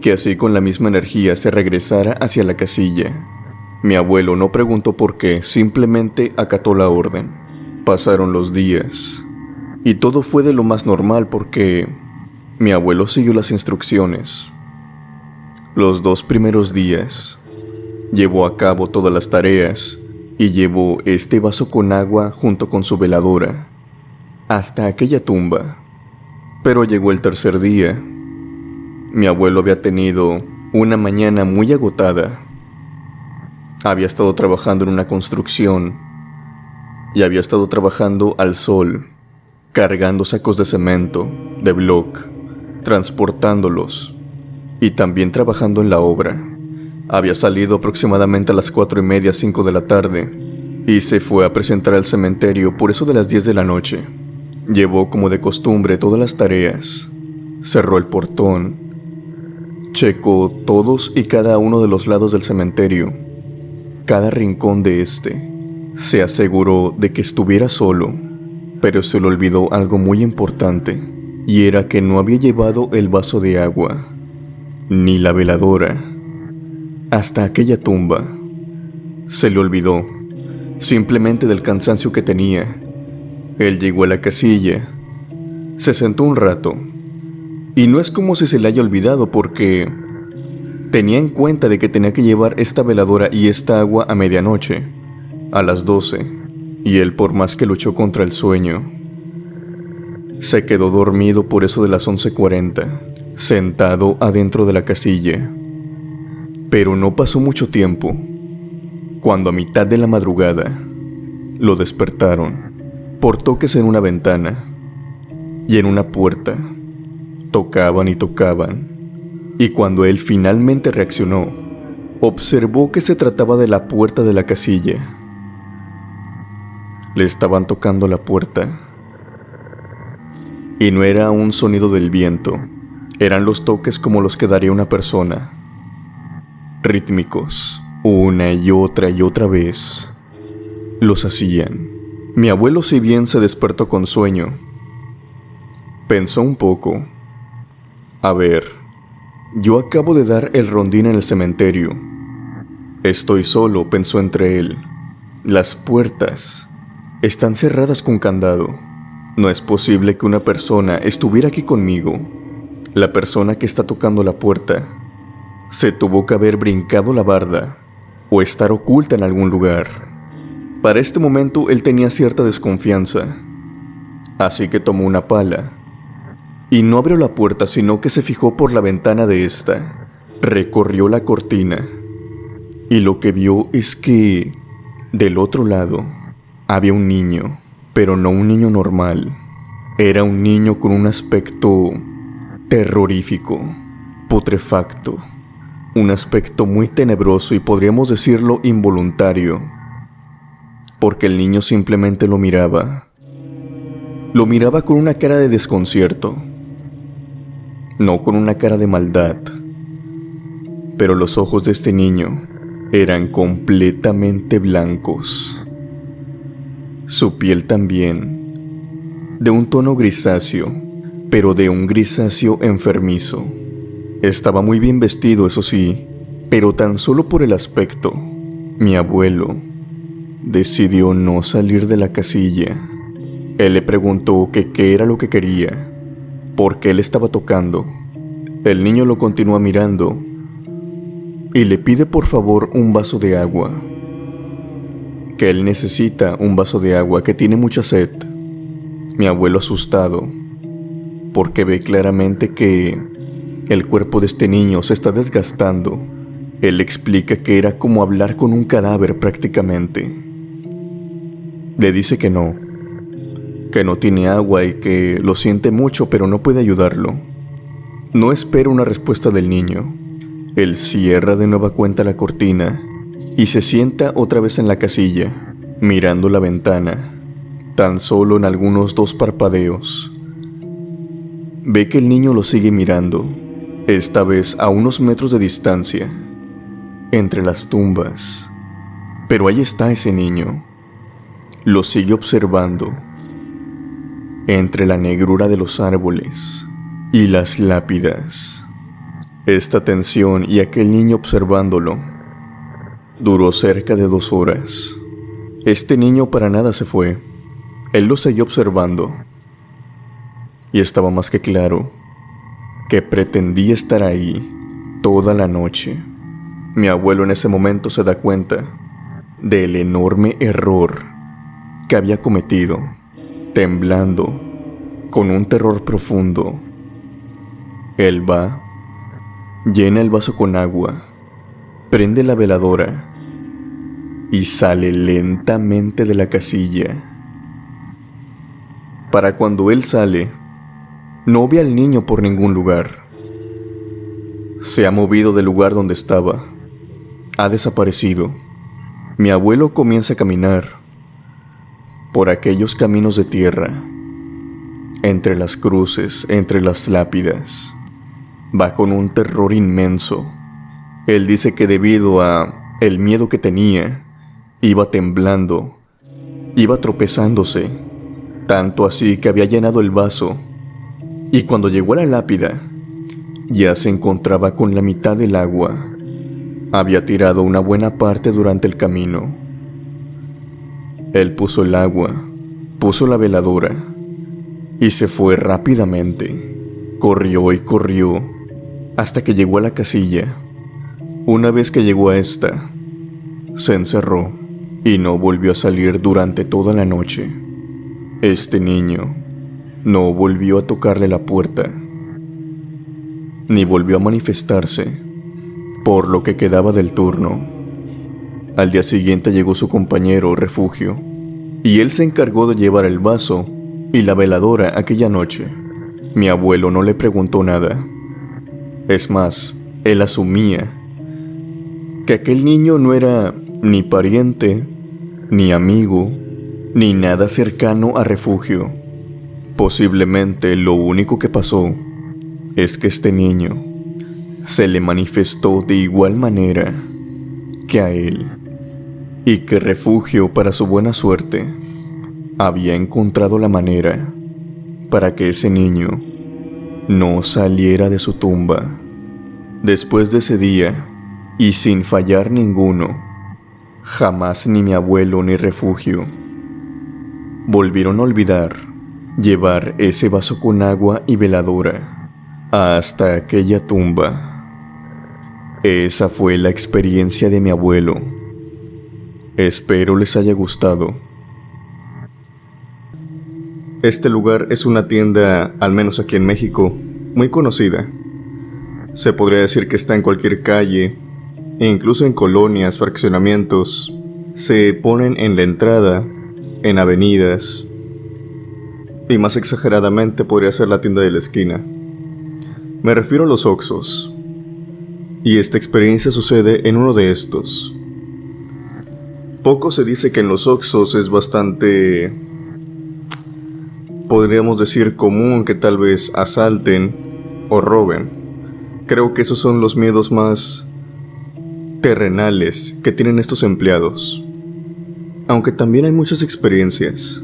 que así con la misma energía se regresara hacia la casilla. Mi abuelo no preguntó por qué, simplemente acató la orden. Pasaron los días y todo fue de lo más normal porque mi abuelo siguió las instrucciones. Los 2 primeros días llevó a cabo todas las tareas y llevó este vaso con agua junto con su veladora hasta aquella tumba. Pero llegó el 3er día. Mi abuelo había tenido una mañana muy agotada. Había estado trabajando en una construcción y había estado trabajando al sol, cargando sacos de cemento, de bloc, transportándolos y también trabajando en la obra. Había salido aproximadamente a las 4:30, 5 de la tarde y se fue a presentar al cementerio por eso de las 10 de la noche. Llevó como de costumbre todas las tareas, cerró el portón, checó todos y cada uno de los lados del cementerio, cada rincón de este. Se aseguró de que estuviera solo, pero se le olvidó algo muy importante, y era que no había llevado el vaso de agua, ni la veladora, hasta aquella tumba. Se le olvidó, simplemente del cansancio que tenía. Él llegó a la casilla, se sentó un rato, y no es como si se le haya olvidado porque tenía en cuenta de que tenía que llevar esta veladora y esta agua a medianoche, a las 12, y él, por más que luchó contra el sueño, se quedó dormido por eso de las 11:40, sentado adentro de la casilla. Pero no pasó mucho tiempo, cuando a mitad de la madrugada lo despertaron por toques en una ventana y en una puerta. Tocaban y tocaban, y cuando él finalmente reaccionó, observó que se trataba de la puerta de la casilla. Le estaban tocando la puerta, y no era un sonido del viento, eran los toques como los que daría una persona, rítmicos, una y otra vez. Los hacían. Mi abuelo, si bien se despertó con sueño, pensó un poco. A ver, yo acabo de dar el rondín en el cementerio. Estoy solo, pensó entre él. Las puertas están cerradas con candado. No es posible que una persona estuviera aquí conmigo. La persona que está tocando la puerta se tuvo que haber brincado la barda o estar oculta en algún lugar. Para este momento él tenía cierta desconfianza, así que tomó una pala y no abrió la puerta, sino que se fijó por la ventana de esta, recorrió la cortina y lo que vio es que del otro lado había un niño, pero no un niño normal. Era un niño con un aspecto terrorífico, putrefacto, un aspecto muy tenebroso y podríamos decirlo involuntario, porque el niño simplemente lo miraba. Lo miraba con una cara de desconcierto, no con una cara de maldad, pero los ojos de este niño eran completamente blancos. Su piel también, de un tono grisáceo, pero de un grisáceo enfermizo, Estaba muy bien vestido, eso sí, pero tan solo por el aspecto, mi abuelo decidió no salir de la casilla. Él le preguntó que qué era lo que quería, por qué le estaba tocando. El niño lo continúa mirando y le pide por favor un vaso de agua, que él necesita un vaso de agua, que tiene mucha sed. Mi abuelo, asustado, porque ve claramente que el cuerpo de este niño se está desgastando, él explica que era como hablar con un cadáver prácticamente. Le dice que no tiene agua y que lo siente mucho, pero no puede ayudarlo. No espera una respuesta del niño. Él cierra de nueva cuenta la cortina y se sienta otra vez en la casilla, mirando la ventana, tan solo en algunos 2 parpadeos. Ve que el niño lo sigue mirando, esta vez a unos metros de distancia, entre las tumbas. Pero ahí está ese niño. Lo sigue observando, entre la negrura de los árboles y las lápidas. Esta tensión y aquel niño observándolo duró cerca de 2 horas. Este niño para nada se fue. Él lo siguió observando. Y estaba más que claro que pretendía estar ahí toda la noche. Mi abuelo en ese momento se da cuenta del enorme error que había cometido. Temblando, con un terror profundo, él va, llena el vaso con agua, prende la veladora y sale lentamente de la casilla. Para cuando él sale, no ve al niño por ningún lugar. Se ha movido del lugar donde estaba. Ha desaparecido. Mi abuelo comienza a caminar por aquellos caminos de tierra, entre las cruces, entre las lápidas. Va con un terror inmenso. Él dice que debido a el miedo que tenía, iba temblando, iba tropezándose, tanto así que había llenado el vaso, y cuando llegó a la lápida, ya se encontraba con la mitad del agua. Había tirado una buena parte durante el camino. Él puso el agua, puso la veladora y se fue rápidamente. Corrió y corrió hasta que llegó a la casilla. Una vez que llegó a esta, se encerró y no volvió a salir durante toda la noche. Este niño no volvió a tocarle la puerta, ni volvió a manifestarse por lo que quedaba del turno. Al día siguiente llegó su compañero Refugio, y él se encargó de llevar el vaso y la veladora aquella noche. Mi abuelo no le preguntó nada. Es más, él asumía que aquel niño no era ni pariente, ni amigo, ni nada cercano a Refugio. Posiblemente lo único que pasó es que este niño se le manifestó de igual manera que a él, y que Refugio, para su buena suerte, había encontrado la manera para que ese niño no saliera de su tumba. Después de ese día, y sin fallar ninguno, jamás ni mi abuelo ni Refugio volvieron a olvidar llevar ese vaso con agua y veladora hasta aquella tumba. Esa fue la experiencia de mi abuelo. Espero les haya gustado. Este lugar es una tienda, al menos aquí en México, muy conocida. Se podría decir que está en cualquier calle, e incluso en colonias, fraccionamientos. Se ponen en la entrada, en avenidas, y más exageradamente podría ser la tienda de la esquina. Me refiero a los Oxxos, y esta experiencia sucede en uno de estos. Poco se dice que en los Oxxos es bastante, podríamos decir, común que tal vez asalten o roben. Creo que esos son los miedos más terrenales que tienen estos empleados. Aunque también hay muchas experiencias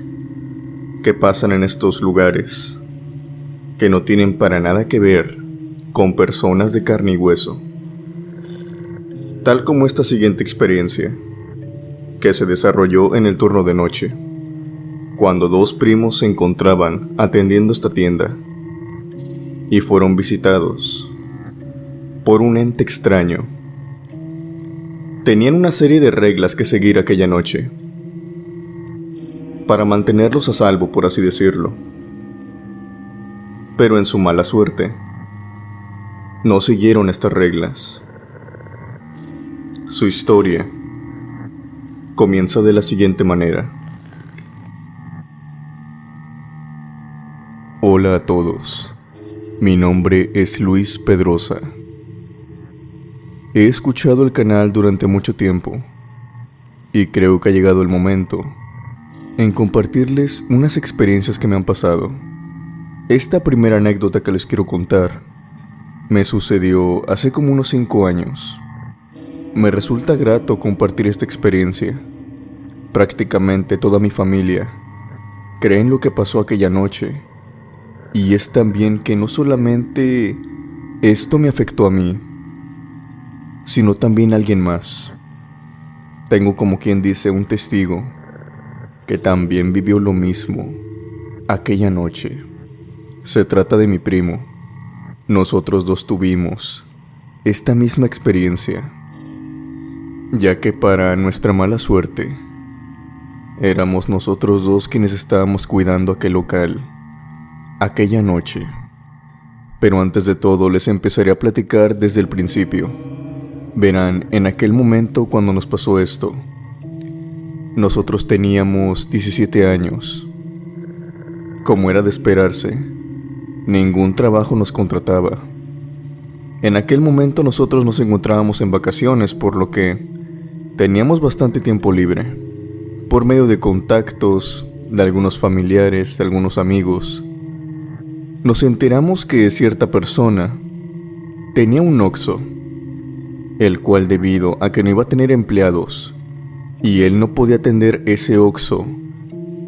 que pasan en estos lugares que no tienen para nada que ver con personas de carne y hueso. Tal como esta siguiente experiencia, que se desarrolló en el turno de noche, cuando dos primos se encontraban atendiendo esta tienda y fueron visitados por un ente extraño. Tenían una serie de reglas que seguir aquella noche para mantenerlos a salvo, por así decirlo. Pero en su mala suerte, no siguieron estas reglas. Su historia comienza de la siguiente manera. Hola a todos, mi nombre es Luis Pedrosa. He escuchado el canal durante mucho tiempo y creo que ha llegado el momento en compartirles unas experiencias que me han pasado. Esta primera anécdota que les quiero contar me sucedió hace como unos 5 años. Me resulta grato compartir esta experiencia. Prácticamente toda mi familia cree en lo que pasó aquella noche, y es también que no solamente esto me afectó a mí, sino también a alguien más. Tengo, como quien dice, un testigo que también vivió lo mismo aquella noche. Se trata de mi primo. Nosotros dos tuvimos esta misma experiencia, ya que para nuestra mala suerte, éramos nosotros dos quienes estábamos cuidando aquel local aquella noche. Pero antes de todo les empezaré a platicar desde el principio. Verán, en aquel momento cuando nos pasó esto, nosotros teníamos 17 años. Como era de esperarse, ningún trabajo nos contrataba. En aquel momento nosotros nos encontrábamos en vacaciones, por lo que teníamos bastante tiempo libre. Por medio de contactos, de algunos familiares, de algunos amigos, nos enteramos que cierta persona tenía un Oxxo, el cual, debido a que no iba a tener empleados y él no podía atender ese Oxxo,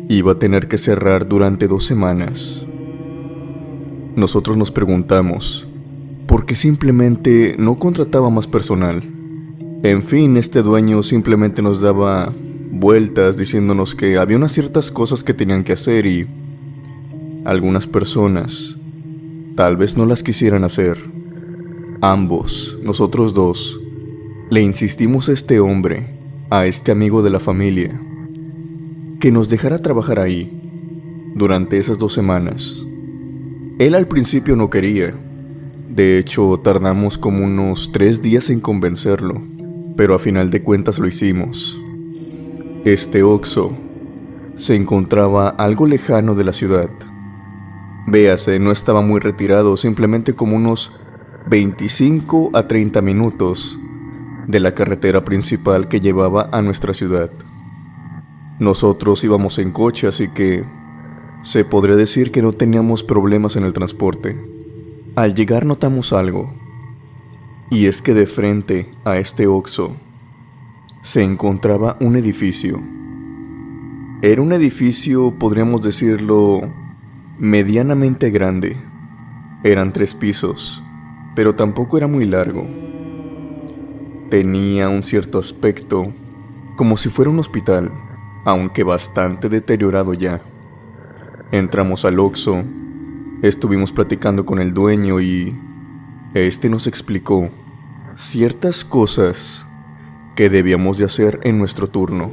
iba a tener que cerrar durante 2 semanas. Nosotros nos preguntamos por qué simplemente no contrataba más personal. En fin, este dueño simplemente nos daba vueltas diciéndonos que había unas ciertas cosas que tenían que hacer y algunas personas tal vez no las quisieran hacer. Ambos, nosotros dos, le insistimos a este hombre, a este amigo de la familia, que nos dejara trabajar ahí durante esas 2 semanas. Él al principio no quería. De hecho, tardamos como unos 3 días en convencerlo, pero a final de cuentas lo hicimos. Este Oxxo se encontraba algo lejano de la ciudad. Véase, no estaba muy retirado, simplemente como unos 25 a 30 minutos de la carretera principal que llevaba a nuestra ciudad. Nosotros íbamos en coche, así que se podría decir que no teníamos problemas en el transporte. Al llegar notamos algo, y es que de frente a este Oxxo se encontraba un edificio. Era un edificio, podríamos decirlo, medianamente grande. Eran 3 pisos, pero tampoco era muy largo. Tenía un cierto aspecto como si fuera un hospital, aunque bastante deteriorado ya. Entramos al Oxxo, estuvimos platicando con el dueño y este nos explicó ciertas cosas que debíamos de hacer en nuestro turno.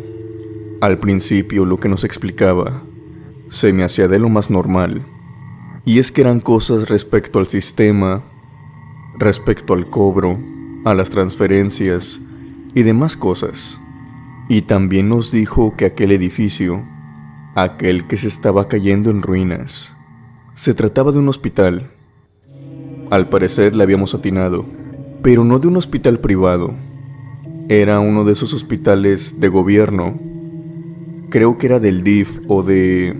Al principio lo que nos explicaba se me hacía de lo más normal, y es que eran cosas respecto al sistema, respecto al cobro, a las transferencias y demás cosas. Y también nos dijo que aquel edificio, aquel que se estaba cayendo en ruinas, se trataba de un hospital. Al parecer le habíamos atinado, pero no de un hospital privado. Era uno de esos hospitales de gobierno. Creo que era del DIF o de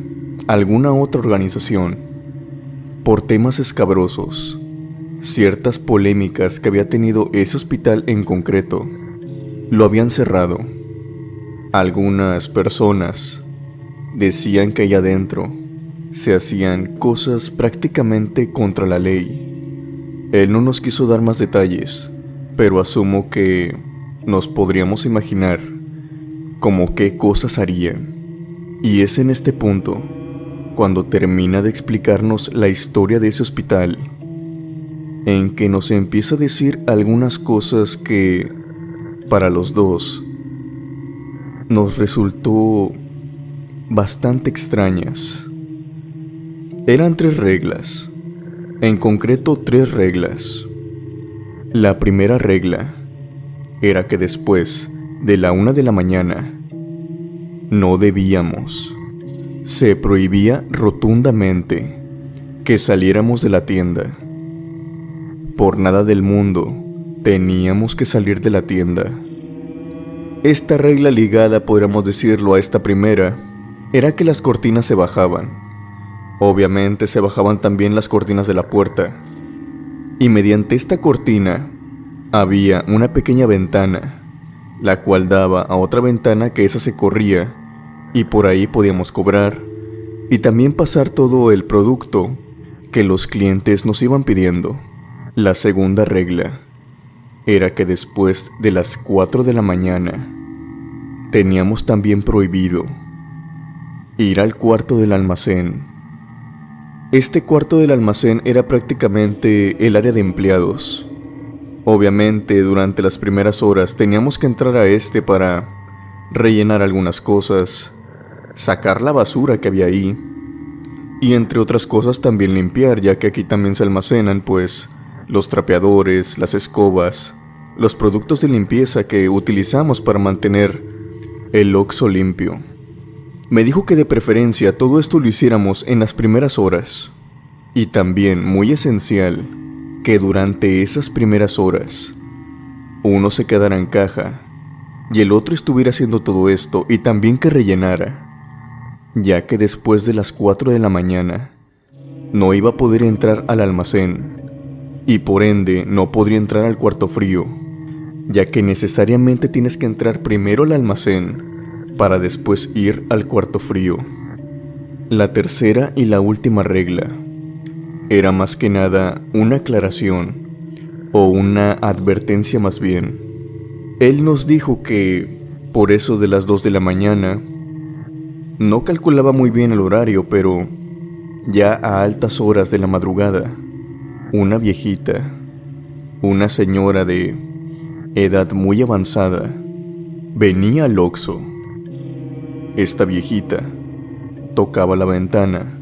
alguna otra organización. Por temas escabrosos, ciertas polémicas que había tenido ese hospital en concreto, lo habían cerrado. Algunas personas decían que allá adentro se hacían cosas prácticamente contra la ley. Él no nos quiso dar más detalles, pero asumo que nos podríamos imaginar como qué cosas harían. Y es en este punto, cuando termina de explicarnos la historia de ese hospital, en que nos empieza a decir algunas cosas que, para los dos, nos resultó bastante extrañas. Eran 3 reglas, en concreto 3 reglas. La primera regla era que después de la 1 de la mañana no debíamos, se prohibía rotundamente que saliéramos de la tienda. Por nada del mundo teníamos que salir de la tienda. Esta regla ligada, podríamos decirlo, a esta primera, era que las cortinas se bajaban. Obviamente se bajaban también las cortinas de la puerta. Y mediante esta cortina había una pequeña ventana, la cual daba a otra ventana que esa se corría, y por ahí podíamos cobrar, y también pasar todo el producto que los clientes nos iban pidiendo. La segunda regla era que después de las 4 de la mañana teníamos también prohibido ir al cuarto del almacén. Este cuarto del almacén era prácticamente el área de empleados. Obviamente, durante las primeras horas teníamos que entrar a este para rellenar algunas cosas, sacar la basura que había ahí, y entre otras cosas también limpiar, ya que aquí también se almacenan pues los trapeadores, las escobas, los productos de limpieza que utilizamos para mantener el Oxxo limpio. Me dijo que de preferencia todo esto lo hiciéramos en las primeras horas, y también muy esencial que durante esas primeras horas uno se quedara en caja y el otro estuviera haciendo todo esto, y también que rellenara, ya que después de las 4 de la mañana no iba a poder entrar al almacén y por ende no podría entrar al cuarto frío, ya que necesariamente tienes que entrar primero al almacén para después ir al cuarto frío. La tercera y la última regla era más que nada una aclaración, o una advertencia más bien. Él nos dijo que, por eso de las 2 de la mañana, no calculaba muy bien el horario, pero ya a altas horas de la madrugada, una viejita, una señora de edad muy avanzada, venía al Oxxo. Esta viejita tocaba la ventana,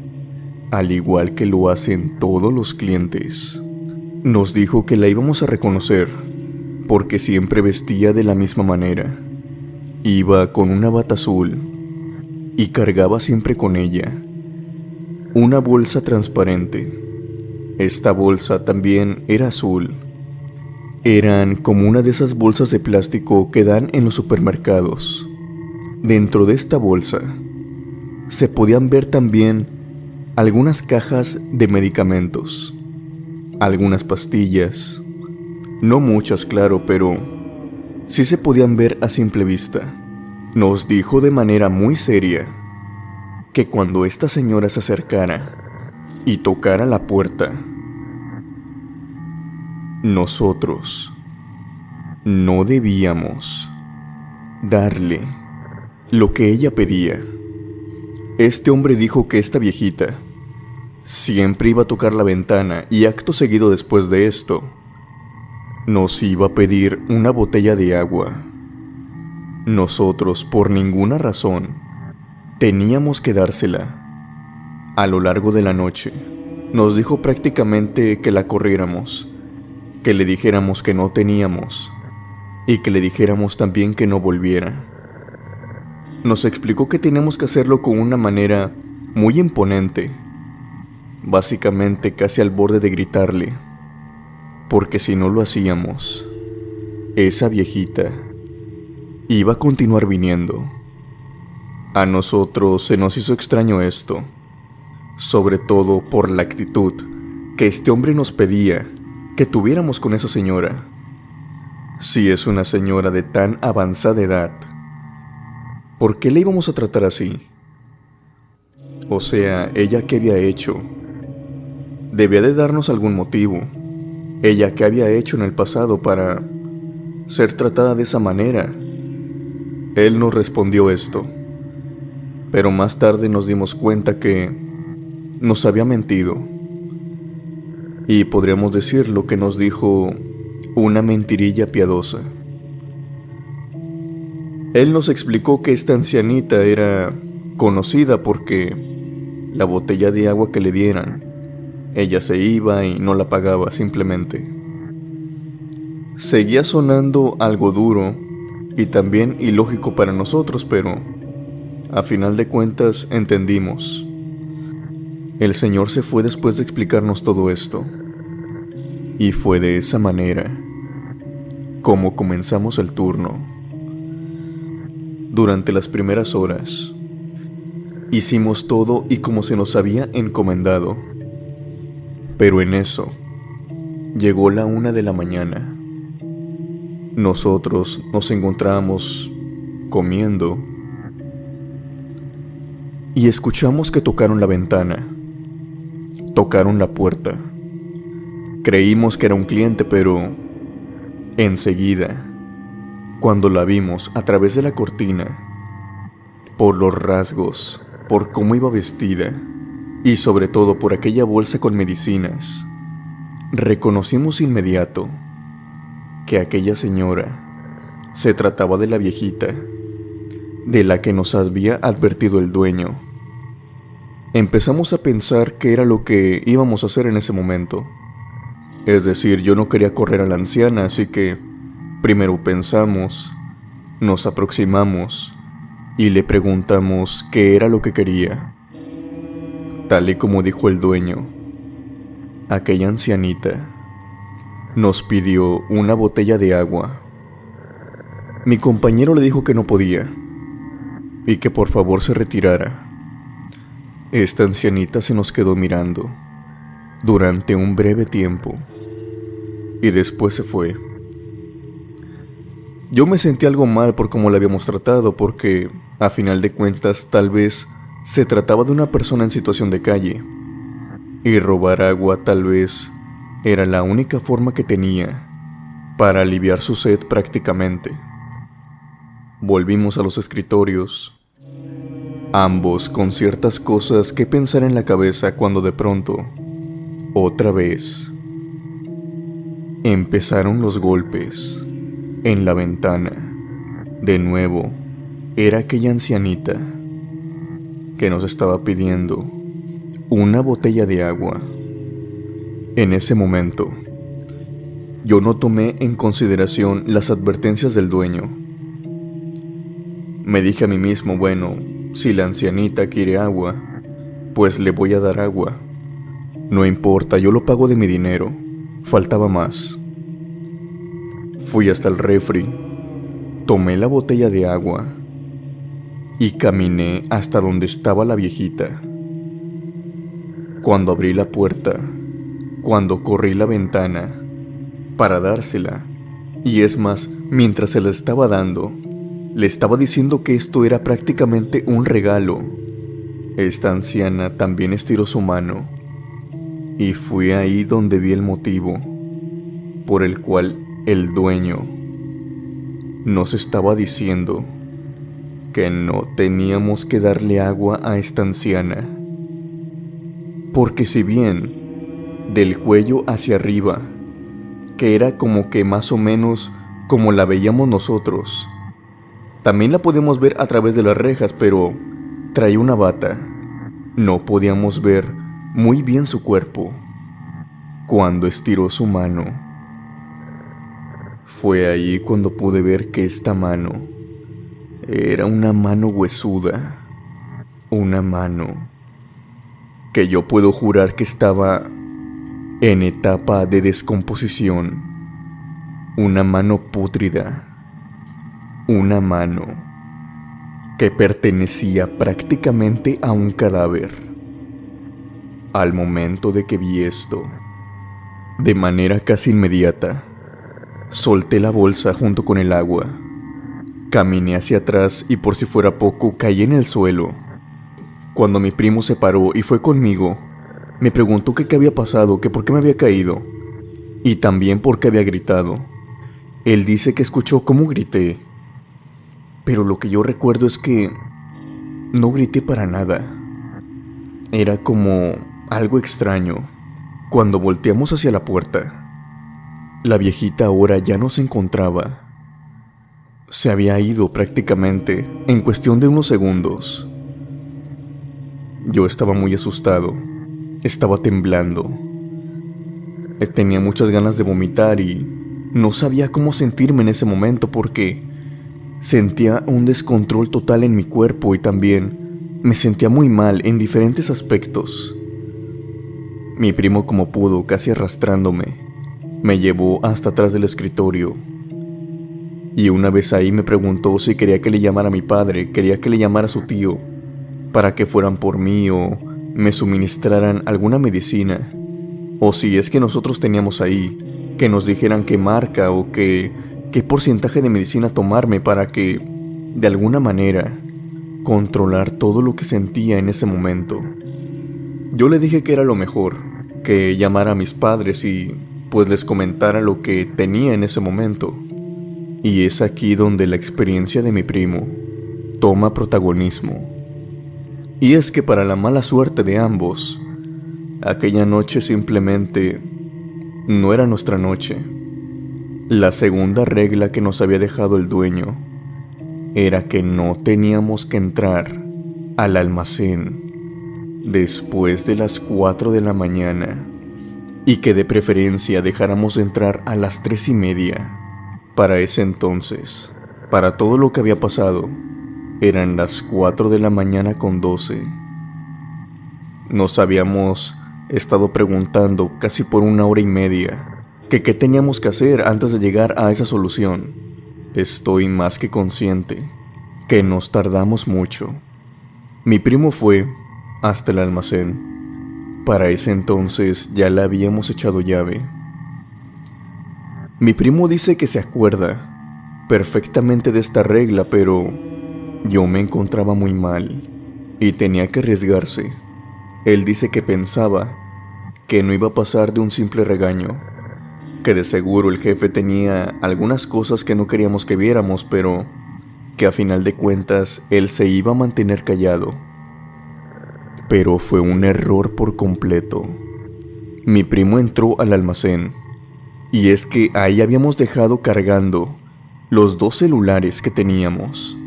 al igual que lo hacen todos los clientes. Nos dijo que la íbamos a reconocer, porque siempre vestía de la misma manera. Iba con una bata azul, y cargaba siempre con ella una bolsa transparente. Esta bolsa también era azul. Eran como una de esas bolsas de plástico que dan en los supermercados. Dentro de esta bolsa se podían ver también algunas cajas de medicamentos, algunas pastillas, no muchas claro, pero sí se podían ver a simple vista. Nos dijo de manera muy seria que cuando esta señora se acercara y tocara la puerta, nosotros no debíamos darle lo que ella pedía. Este hombre dijo que esta viejita siempre iba a tocar la ventana y acto seguido después de esto nos iba a pedir una botella de agua. Nosotros, por ninguna razón, teníamos que dársela. A lo largo de la noche, nos dijo prácticamente que la corriéramos, que le dijéramos que no teníamos, y que le dijéramos también que no volviera. Nos explicó que teníamos que hacerlo con una manera muy imponente, básicamente casi al borde de gritarle, porque si no lo hacíamos, esa viejita iba a continuar viniendo. A nosotros se nos hizo extraño esto, sobre todo por la actitud que este hombre nos pedía que tuviéramos con esa señora. Si es una señora de tan avanzada edad, ¿por qué le íbamos a tratar así? O sea, ¿ella qué había hecho? Debía de darnos algún motivo. ella qué había hecho en el pasado para ser tratada de esa manera. Él nos respondió esto, pero más tarde nos dimos cuenta que nos había mentido. Y podríamos decir lo que nos dijo una mentirilla piadosa. Él nos explicó que esta ancianita era conocida porque la botella de agua que le dieran, ella se iba y no la pagaba simplemente. Seguía sonando algo duro y también ilógico para nosotros, pero a final de cuentas entendimos. El Señor se fue después de explicarnos todo esto, y fue de esa manera como comenzamos el turno. Durante las primeras horas, hicimos todo y como se nos había encomendado, pero en eso, llegó la 1 de la mañana. Nosotros nos encontrábamos comiendo y escuchamos que tocaron la ventana. Tocaron la puerta. Creímos que era un cliente, pero enseguida, cuando la vimos a través de la cortina, por los rasgos, por cómo iba vestida y sobre todo por aquella bolsa con medicinas, reconocimos inmediato que aquella señora se trataba de la viejita de la que nos había advertido el dueño. Empezamos a pensar qué era lo que íbamos a hacer en ese momento. Es decir, yo no quería correr a la anciana, así que primero pensamos, nos aproximamos y le preguntamos qué era lo que quería. Tal y como dijo el dueño, aquella ancianita nos pidió una botella de agua. Mi compañero le dijo que no podía y que por favor se retirara. Esta ancianita se nos quedó mirando durante un breve tiempo y después se fue. Yo me sentí algo mal por cómo la habíamos tratado, porque a final de cuentas tal vez se trataba de una persona en situación de calle y robar agua tal vez era la única forma que tenía para aliviar su sed prácticamente. Volvimos a los escritorios, ambos con ciertas cosas que pensar en la cabeza cuando de pronto, otra vez, empezaron los golpes en la ventana. De nuevo, era aquella ancianita que nos estaba pidiendo una botella de agua. En ese momento, yo no tomé en consideración las advertencias del dueño. Me dije a mí mismo, bueno, si la ancianita quiere agua, pues le voy a dar agua. No importa, yo lo pago de mi dinero. Faltaba más. Fui hasta el refri, tomé la botella de agua y caminé hasta donde estaba la viejita. Cuando abrí la puerta, cuando corrí la ventana para dársela, y es más, mientras se la estaba dando, le estaba diciendo que esto era prácticamente un regalo. Esta anciana también estiró su mano y fue ahí donde vi el motivo por el cual el dueño nos estaba diciendo que no teníamos que darle agua a esta anciana. Porque si bien del cuello hacia arriba, que era como que más o menos como la veíamos nosotros, también la podemos ver a través de las rejas, pero traía una bata. No podíamos ver muy bien su cuerpo. Cuando estiró su mano, fue ahí cuando pude ver que esta mano era una mano huesuda, una mano que yo puedo jurar que estaba en etapa de descomposición, una mano pútrida, una mano que pertenecía prácticamente a un cadáver. Al momento de que vi esto, de manera casi inmediata, solté la bolsa junto con el agua, caminé hacia atrás y por si fuera poco caí en el suelo. Cuando mi primo se paró y fue conmigo, me preguntó que qué había pasado, que por qué me había caído. y también porque había gritado. Él dice que escuchó cómo grité, pero lo que yo recuerdo es que no grité para nada. Era como algo extraño. Cuando volteamos hacia la puerta, la viejita ahora ya no se encontraba. Se había ido prácticamente en cuestión de unos segundos. Yo estaba muy asustado, estaba temblando. Tenía muchas ganas de vomitar y no sabía cómo sentirme en ese momento porque sentía un descontrol total en mi cuerpo y también me sentía muy mal en diferentes aspectos. Mi primo, como pudo, casi arrastrándome, me llevó hasta atrás del escritorio. Y una vez ahí me preguntó si quería que le llamara a mi padre, quería que le llamara a su tío, para que fueran por mí o me suministraran alguna medicina. O si es que nosotros teníamos ahí, que nos dijeran qué marca o qué porcentaje de medicina tomarme para que, de alguna manera, controlar todo lo que sentía en ese momento. Yo le dije que era lo mejor, que llamara a mis padres y pues les comentara lo que tenía en ese momento. Y es aquí donde la experiencia de mi primo toma protagonismo. Y es que para la mala suerte de ambos, aquella noche simplemente no era nuestra noche. La segunda regla que nos había dejado el dueño era que no teníamos que entrar al almacén después de las 4 de la mañana y que de preferencia dejáramos entrar a las 3:30. Para ese entonces, para todo lo que había pasado, eran las 4 de la mañana con 12. Nos habíamos estado preguntando casi por 1 hora y media que qué teníamos que hacer antes de llegar a esa solución. Estoy más que consciente que nos tardamos mucho. Mi primo fue hasta el almacén. Para ese entonces ya le habíamos echado llave. Mi primo dice que se acuerda perfectamente de esta regla, pero yo me encontraba muy mal y tenía que arriesgarse. Él dice que pensaba que no iba a pasar de un simple regaño, que de seguro el jefe tenía algunas cosas que no queríamos que viéramos, pero que a final de cuentas él se iba a mantener callado. Pero fue un error por completo. Mi primo entró al almacén, y es que ahí habíamos dejado cargando los 2 celulares que teníamos,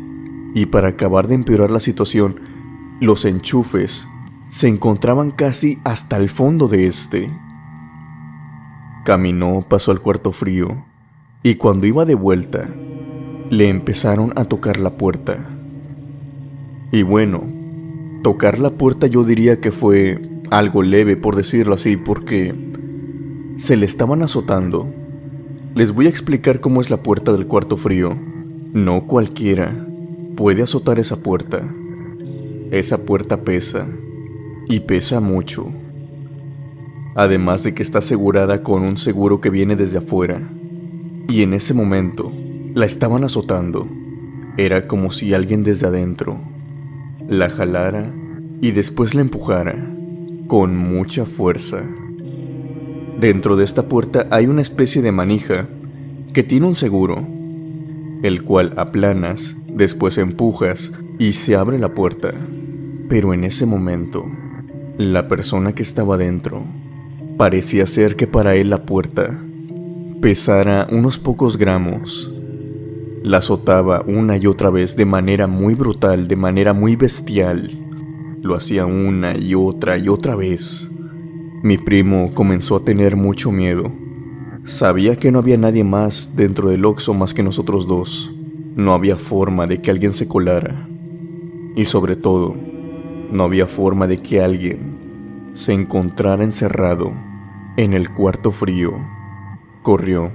y para acabar de empeorar la situación, los enchufes se encontraban casi hasta el fondo de este. Caminó, pasó al cuarto frío, y cuando iba de vuelta, le empezaron a tocar la puerta. Y bueno, tocar la puerta yo diría que fue algo leve, por decirlo así, porque se le estaban azotando. Les voy a explicar cómo es la puerta del cuarto frío. No cualquiera puede azotar esa puerta. Esa puerta pesa, y pesa mucho. Además de que está asegurada con un seguro que viene desde afuera. Y en ese momento, la estaban azotando. Era como si alguien desde adentro la jalara y después la empujara con mucha fuerza. Dentro de esta puerta hay una especie de manija que tiene un seguro, el cual aplanas, después empujas y se abre la puerta. Pero en ese momento, la persona que estaba dentro parecía ser que para él la puerta pesara unos pocos gramos. La azotaba una y otra vez de manera muy brutal, de manera muy bestial. Lo hacía una y otra vez. Mi primo comenzó a tener mucho miedo. Sabía que no había nadie más dentro del Oxxo más que nosotros dos. No había forma de que alguien se colara. Y sobre todo, no había forma de que alguien se encontrara encerrado en el cuarto frío. Corrió,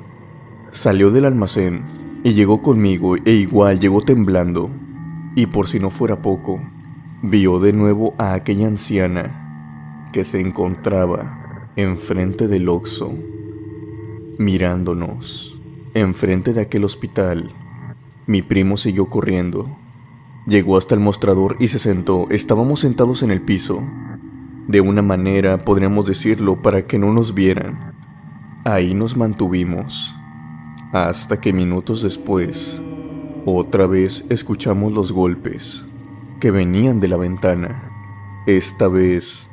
salió del almacén y llegó conmigo e igual llegó temblando. Y por si no fuera poco, vio de nuevo a aquella anciana que se encontraba enfrente del Oxxo, mirándonos, enfrente de aquel hospital. Mi primo siguió corriendo. Llegó hasta el mostrador y se sentó. Estábamos sentados en el piso, de una manera, podríamos decirlo, para que no nos vieran. Ahí nos mantuvimos, hasta que minutos después, otra vez escuchamos los golpes que venían de la ventana. Esta vez,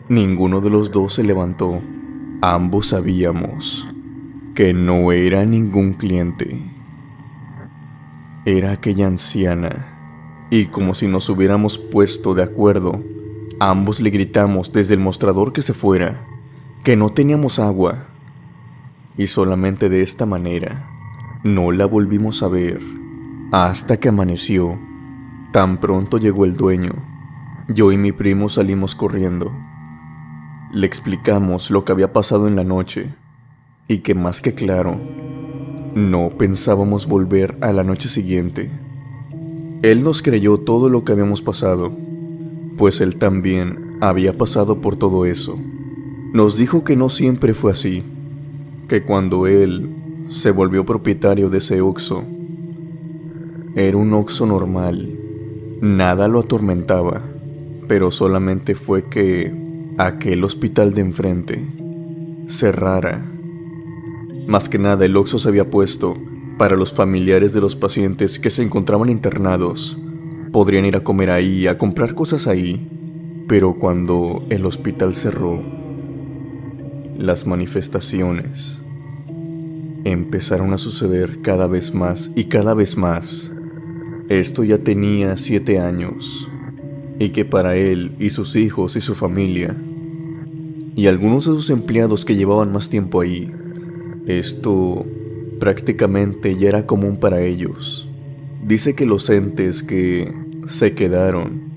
ninguno de los dos se levantó. Ambos sabíamos que no era ningún cliente. Era aquella anciana, y como si nos hubiéramos puesto de acuerdo, ambos le gritamos desde el mostrador que se fuera, que no teníamos agua, y solamente de esta manera no la volvimos a ver hasta que amaneció. Tan pronto llegó el dueño, yo y mi primo salimos corriendo. Le explicamos lo que había pasado en la noche y que más que claro, no pensábamos volver a la noche siguiente. Él nos creyó todo lo que habíamos pasado, pues él también había pasado por todo eso. Nos dijo que no siempre fue así, que cuando él se volvió propietario de ese Oxxo, era un Oxxo normal, nada lo atormentaba, pero solamente fue que aquel hospital de enfrente cerrara. Más que nada el Oxxo se había puesto para los familiares de los pacientes que se encontraban internados. Podrían ir a comer ahí, a comprar cosas ahí, pero cuando el hospital cerró, las manifestaciones empezaron a suceder cada vez más y cada vez más. Esto ya tenía 7 años, y que para él y sus hijos y su familia, y algunos de sus empleados que llevaban más tiempo ahí, esto prácticamente ya era común para ellos. Dice que los entes que se quedaron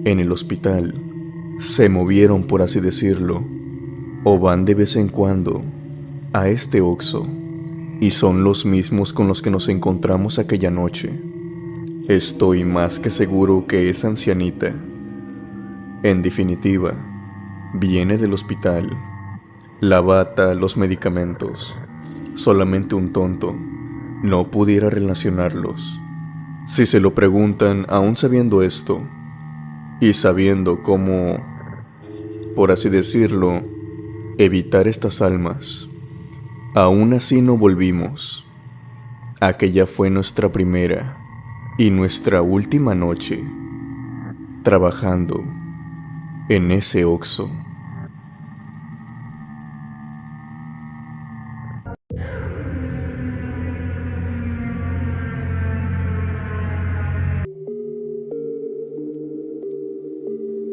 en el hospital se movieron, por así decirlo, o van de vez en cuando a este Oxxo, y son los mismos con los que nos encontramos aquella noche. Estoy más que seguro que esa ancianita, en definitiva, viene del hospital. La bata, los medicamentos. Solamente un tonto no pudiera relacionarlos. Si se lo preguntan, aún sabiendo esto, y sabiendo cómo, por así decirlo, evitar estas almas, aún así no volvimos. Aquella fue nuestra primera y nuestra última noche trabajando en ese Oxxo.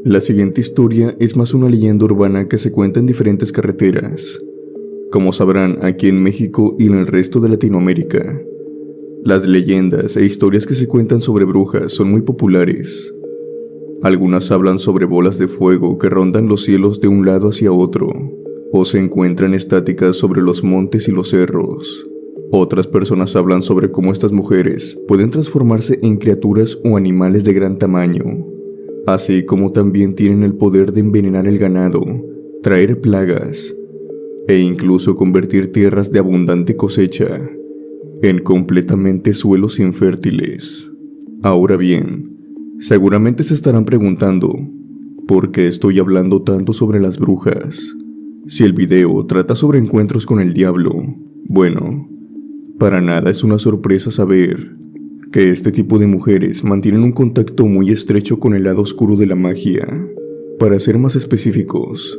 La siguiente historia es más una leyenda urbana que se cuenta en diferentes carreteras. Como sabrán, aquí en México y en el resto de Latinoamérica, las leyendas e historias que se cuentan sobre brujas son muy populares. Algunas hablan sobre bolas de fuego que rondan los cielos de un lado hacia otro, o se encuentran estáticas sobre los montes y los cerros. Otras personas hablan sobre cómo estas mujeres pueden transformarse en criaturas o animales de gran tamaño, así como también tienen el poder de envenenar el ganado, traer plagas, e incluso convertir tierras de abundante cosecha en completamente suelos infértiles. Ahora bien, seguramente se estarán preguntando, ¿por qué estoy hablando tanto sobre las brujas? Si el video trata sobre encuentros con el diablo, bueno, para nada es una sorpresa saber que este tipo de mujeres mantienen un contacto muy estrecho con el lado oscuro de la magia. Para ser más específicos,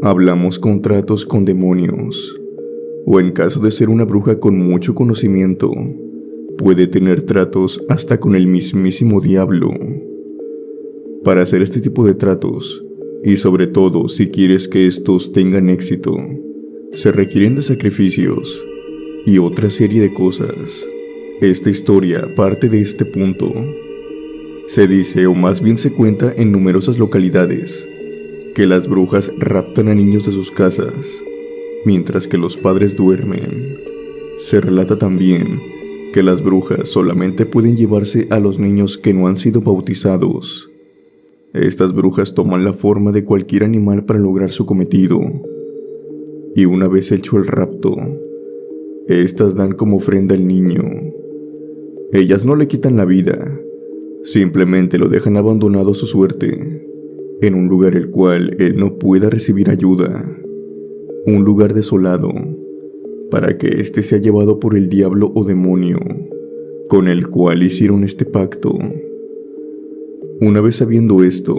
hablamos con tratos con demonios, o en caso de ser una bruja con mucho conocimiento, puede tener tratos hasta con el mismísimo diablo. Para hacer este tipo de tratos, y sobre todo si quieres que estos tengan éxito, se requieren de sacrificios y otra serie de cosas. Esta historia parte de este punto. Se dice, o más bien se cuenta en numerosas localidades, que las brujas raptan a niños de sus casas, mientras que los padres duermen. Se relata también que las brujas solamente pueden llevarse a los niños que no han sido bautizados. Estas brujas toman la forma de cualquier animal para lograr su cometido, y una vez hecho el rapto, estas dan como ofrenda al niño. Ellas no le quitan la vida, simplemente lo dejan abandonado a su suerte, en un lugar el cual él no pueda recibir ayuda. un lugar desolado, para que éste sea llevado por el diablo o demonio, con el cual hicieron este pacto. Una vez sabiendo esto,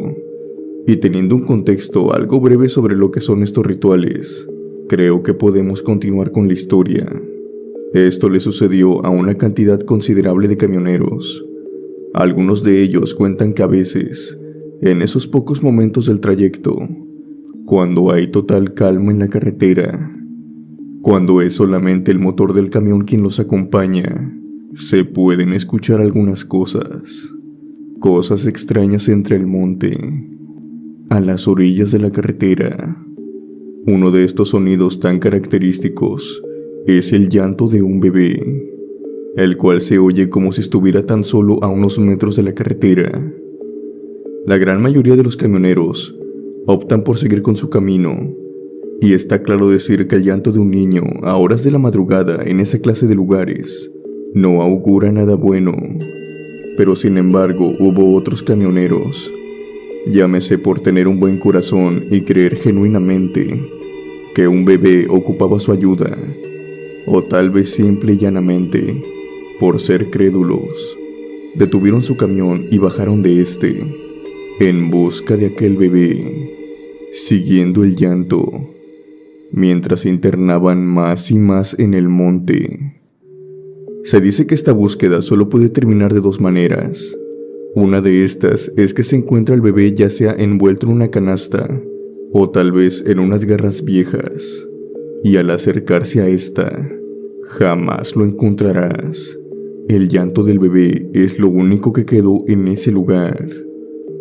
y teniendo un contexto algo breve sobre lo que son estos rituales, creo que podemos continuar con la historia. Esto le sucedió a una cantidad considerable de camioneros. Algunos de ellos cuentan que a veces, en esos pocos momentos del trayecto, cuando hay total calma en la carretera, cuando es solamente el motor del camión quien los acompaña, se pueden escuchar algunas cosas extrañas entre el monte, a las orillas de la carretera. Uno de estos sonidos tan característicos es el llanto de un bebé, el cual se oye como si estuviera tan solo a unos metros de la carretera. La gran mayoría de los camioneros optan por seguir con su camino, y está claro decir que el llanto de un niño a horas de la madrugada en esa clase de lugares no augura nada bueno. Pero sin embargo hubo otros camioneros, llámese por tener un buen corazón y creer genuinamente que un bebé ocupaba su ayuda, o tal vez simple y llanamente, por ser crédulos, detuvieron su camión y bajaron de este, en busca de aquel bebé, siguiendo el llanto, mientras se internaban más y más en el monte. Se dice que esta búsqueda solo puede terminar de dos maneras. Una de estas es que se encuentra el bebé ya sea envuelto en una canasta, o tal vez en unas garras viejas, y al acercarse a esta, jamás lo encontrarás. El llanto del bebé es lo único que quedó en ese lugar,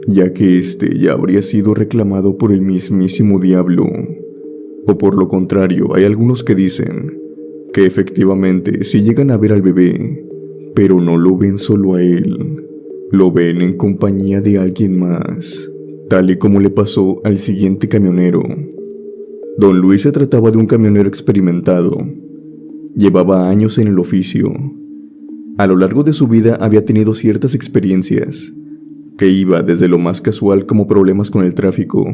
ya que este ya habría sido reclamado por el mismísimo diablo. O por lo contrario, hay algunos que dicen que efectivamente sí llegan a ver al bebé, pero no lo ven solo a él, lo ven en compañía de alguien más, tal y como le pasó al siguiente camionero. Don Luis se trataba de un camionero experimentado. Llevaba años en el oficio. A lo largo de su vida había tenido ciertas experiencias, que iba desde lo más casual como problemas con el tráfico,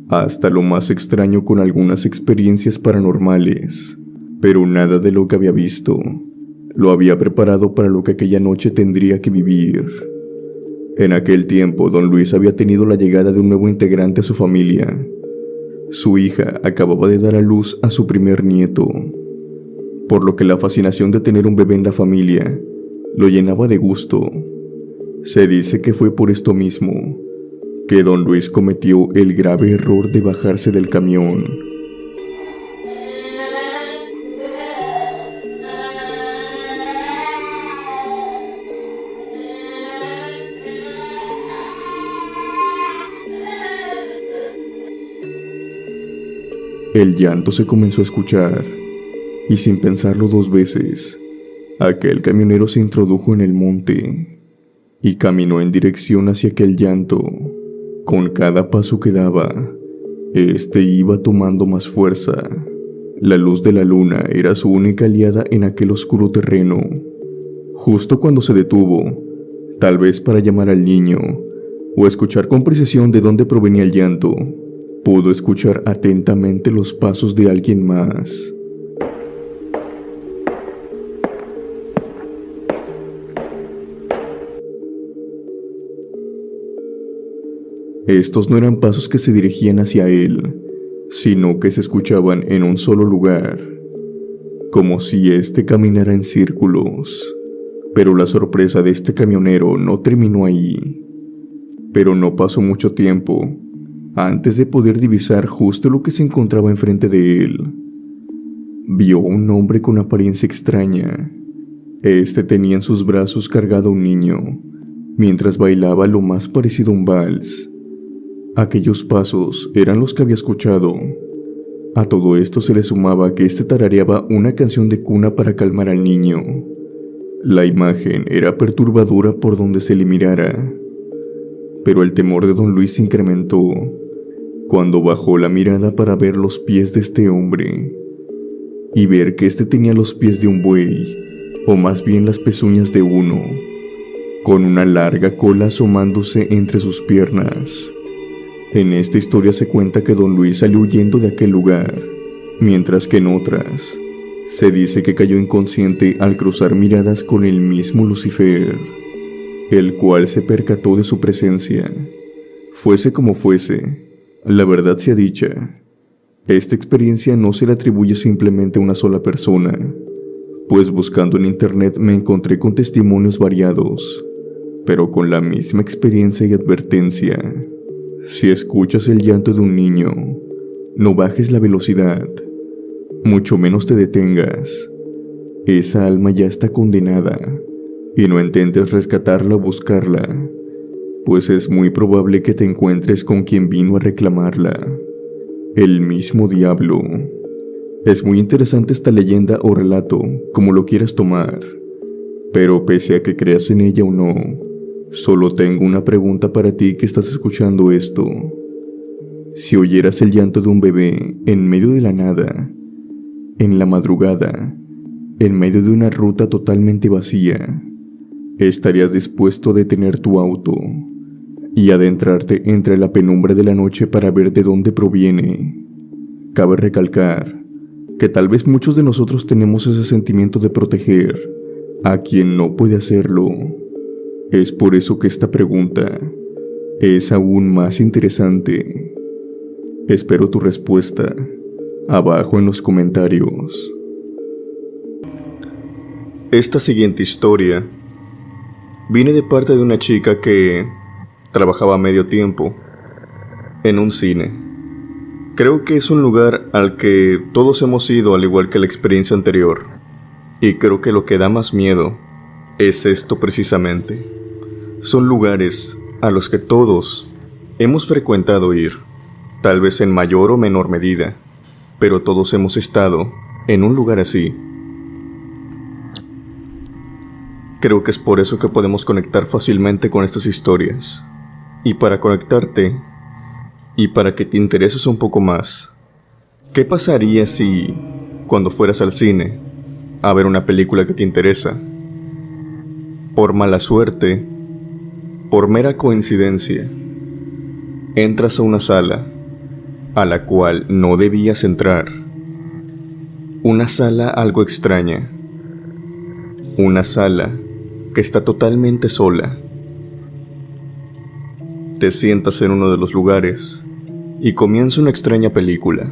hasta lo más extraño con algunas experiencias paranormales, pero nada de lo que había visto lo había preparado para lo que aquella noche tendría que vivir. En aquel tiempo, don Luis había tenido la llegada de un nuevo integrante a su familia. Su hija acababa de dar a luz a su primer nieto, por lo que la fascinación de tener un bebé en la familia lo llenaba de gusto. Se dice que fue por esto mismo que don Luis cometió el grave error de bajarse del camión. El llanto se comenzó a escuchar, y sin pensarlo dos veces, aquel camionero se introdujo en el monte y caminó en dirección hacia aquel llanto. Con cada paso que daba, este iba tomando más fuerza. La luz de la luna era su única aliada en aquel oscuro terreno. Justo cuando se detuvo, tal vez para llamar al niño o escuchar con precisión de dónde provenía el llanto, pudo escuchar atentamente los pasos de alguien más. Estos no eran pasos que se dirigían hacia él, sino que se escuchaban en un solo lugar, como si éste caminara en círculos. Pero la sorpresa de este camionero no terminó ahí. Pero no pasó mucho tiempo antes de poder divisar justo lo que se encontraba enfrente de él. Vio un hombre con apariencia extraña. Este tenía en sus brazos cargado a un niño, mientras bailaba lo más parecido a un vals. Aquellos pasos eran los que había escuchado. A todo esto se le sumaba que este tarareaba una canción de cuna para calmar al niño. La imagen era perturbadora por donde se le mirara. Pero el temor de don Luis se incrementó cuando bajó la mirada para ver los pies de este hombre y ver que este tenía los pies de un buey, o más bien las pezuñas de uno, con una larga cola asomándose entre sus piernas. En esta historia se cuenta que don Luis salió huyendo de aquel lugar mientras que en otras se dice que cayó inconsciente al cruzar miradas con el mismo Lucifer, el cual se percató de su presencia. Fuese como fuese, la verdad sea dicha, esta experiencia no se le atribuye simplemente a una sola persona, pues buscando en internet me encontré con testimonios variados, pero con la misma experiencia y advertencia. Si escuchas el llanto de un niño, no bajes la velocidad, mucho menos te detengas. Esa alma ya está condenada, y no intentes rescatarla o buscarla, pues es muy probable que te encuentres con quien vino a reclamarla, el mismo diablo. Es muy interesante esta leyenda o relato, como lo quieras tomar, pero pese a que creas en ella o no, solo tengo una pregunta para ti que estás escuchando esto. Si oyeras el llanto de un bebé en medio de la nada, en la madrugada, en medio de una ruta totalmente vacía, ¿estarías dispuesto a detener tu auto y adentrarte entre la penumbra de la noche para ver de dónde proviene? Cabe recalcar que tal vez muchos de nosotros tenemos ese sentimiento de proteger a quien no puede hacerlo. Es por eso que esta pregunta es aún más interesante. Espero tu respuesta abajo en los comentarios. Esta siguiente historia viene de parte de una chica que trabajaba medio tiempo en un cine. Creo que es un lugar al que todos hemos ido, al igual que la experiencia anterior. Y creo que lo que da más miedo es esto precisamente. Son lugares a los que todos hemos frecuentado ir, tal vez en mayor o menor medida, pero todos hemos estado en un lugar así. Creo que es por eso que podemos conectar fácilmente con estas historias. Y para conectarte, y para que te intereses un poco más, ¿qué pasaría si, cuando fueras al cine a ver una película que te interesa, por mala suerte, por mera coincidencia, entras a una sala a la cual no debías entrar? Una sala algo extraña, una sala que está totalmente sola. Te sientas en uno de los lugares y comienza una extraña película.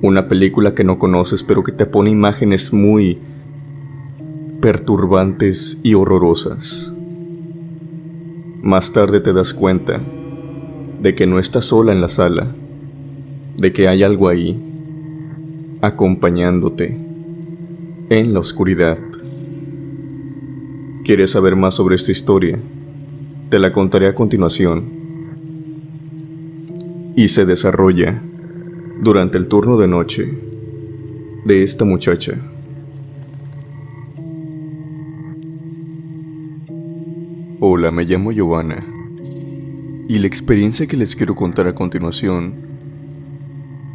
Una película que no conoces, pero que te pone imágenes muy perturbantes y horrorosas. Más tarde te das cuenta de que no estás sola en la sala, de que hay algo ahí, acompañándote en la oscuridad. ¿Quieres saber más sobre esta historia? Te la contaré a continuación. Y se desarrolla durante el turno de noche de esta muchacha. Hola, me llamo Giovanna, y la experiencia que les quiero contar a continuación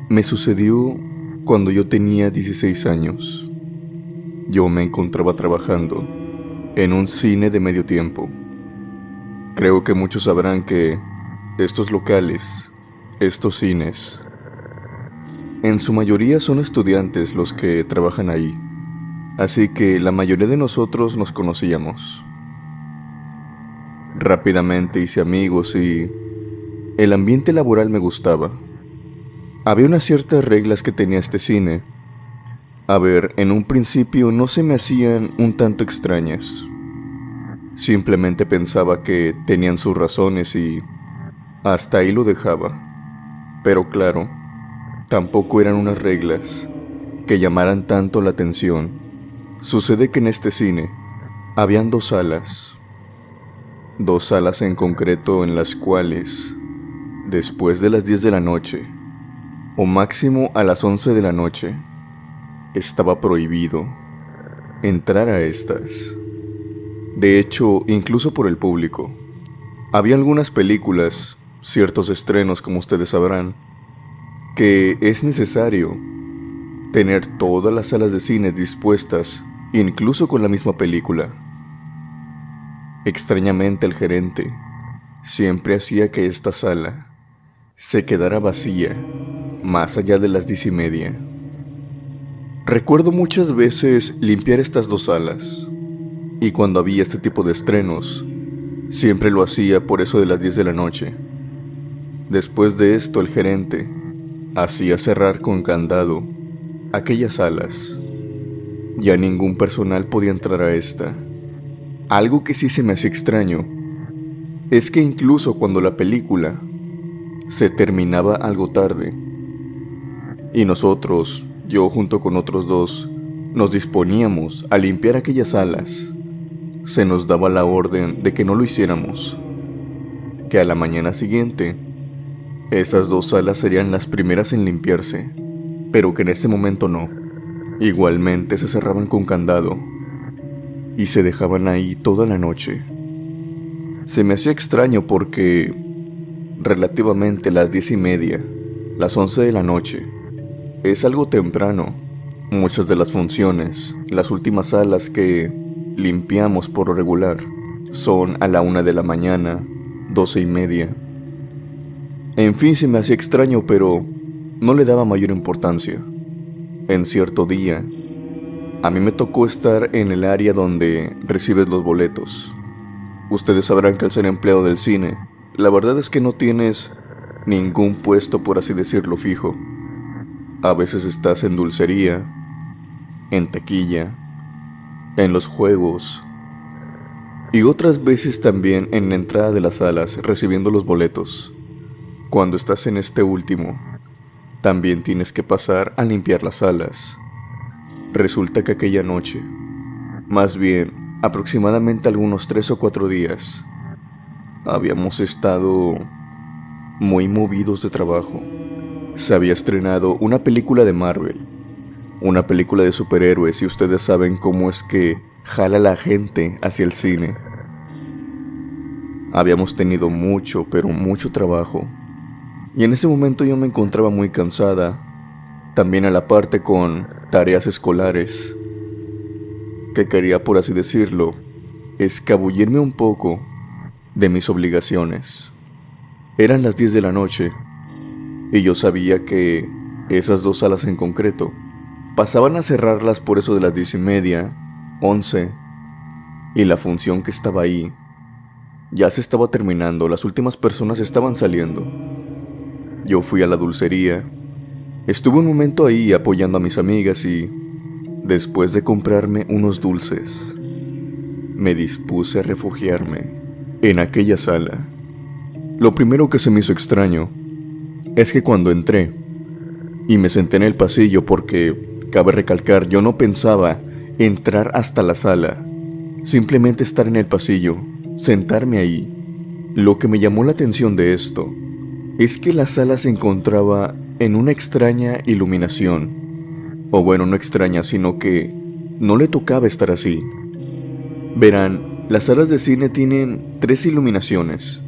me sucedió cuando yo tenía 16 años. Yo me encontraba trabajando en un cine de medio tiempo. Creo que muchos sabrán que estos locales, estos cines, en su mayoría son estudiantes los que trabajan ahí, así que la mayoría de nosotros nos conocíamos. Rápidamente hice amigos y el ambiente laboral me gustaba. Había unas ciertas reglas que tenía este cine. A ver, en un principio no se me hacían un tanto extrañas. Simplemente pensaba que tenían sus razones y hasta ahí lo dejaba. Pero claro, tampoco eran unas reglas que llamaran tanto la atención. Sucede que en este cine habían dos salas en concreto en las cuales, después de las 10 de la noche, o máximo a las 11 de la noche, estaba prohibido entrar a estas. De hecho, incluso por el público. Había algunas películas, ciertos estrenos como ustedes sabrán, que es necesario tener todas las salas de cine dispuestas, incluso con la misma película. Extrañamente el gerente siempre hacía que esta sala se quedara vacía más allá de las 10:30. Recuerdo muchas veces limpiar estas dos salas, y cuando había este tipo de estrenos, siempre lo hacía por eso de las 10 de la noche. Después de esto, el gerente hacía cerrar con candado aquellas salas. Ya ningún personal podía entrar a esta. Algo que sí se me hacía extraño es que incluso cuando la película se terminaba algo tarde y nosotros, yo junto con otros dos, nos disponíamos a limpiar aquellas salas, se nos daba la orden de que no lo hiciéramos, que a la mañana siguiente esas dos salas serían las primeras en limpiarse, pero que en ese momento no. Igualmente se cerraban con candado y se dejaban ahí toda la noche. Se me hacía extraño porque relativamente las 10:30, las 11 de la noche, es algo temprano. Muchas de las funciones, las últimas salas que limpiamos por lo regular, son a la 1 de la mañana, 12:30. En fin, se me hacía extraño, pero no le daba mayor importancia. En cierto día, a mí me tocó estar en el área donde recibes los boletos. Ustedes sabrán que al ser empleado del cine, la verdad es que no tienes ningún puesto, por así decirlo, fijo. A veces estás en dulcería, en taquilla, en los juegos, y otras veces también en la entrada de las salas recibiendo los boletos. Cuando estás en este último, también tienes que pasar a limpiar las salas. Resulta que aquella noche, más bien aproximadamente algunos 3 o 4 días, habíamos estado muy movidos de trabajo. Se había estrenado una película de Marvel, una película de superhéroes, y ustedes saben cómo es que jala a la gente hacia el cine. Habíamos tenido mucho, pero mucho trabajo, y en ese momento yo me encontraba muy cansada, también a la parte con tareas escolares, que quería, por así decirlo, escabullirme un poco de mis obligaciones. Eran las 10 de la noche, y yo sabía que esas dos salas en concreto pasaban a cerrarlas por eso de las 10:30, 11, y la función que estaba ahí ya se estaba terminando, las últimas personas estaban saliendo. Yo fui a la dulcería, estuve un momento ahí apoyando a mis amigas y, después de comprarme unos dulces, me dispuse a refugiarme en aquella sala. Lo primero que se me hizo extraño es que cuando entré y me senté en el pasillo, porque cabe recalcar, yo no pensaba entrar hasta la sala, simplemente estar en el pasillo, sentarme ahí. Lo que me llamó la atención de esto es que la sala se encontraba en una extraña iluminación. O bueno, no extraña, sino que no le tocaba estar así. Verán, las salas de cine tienen 3 iluminaciones.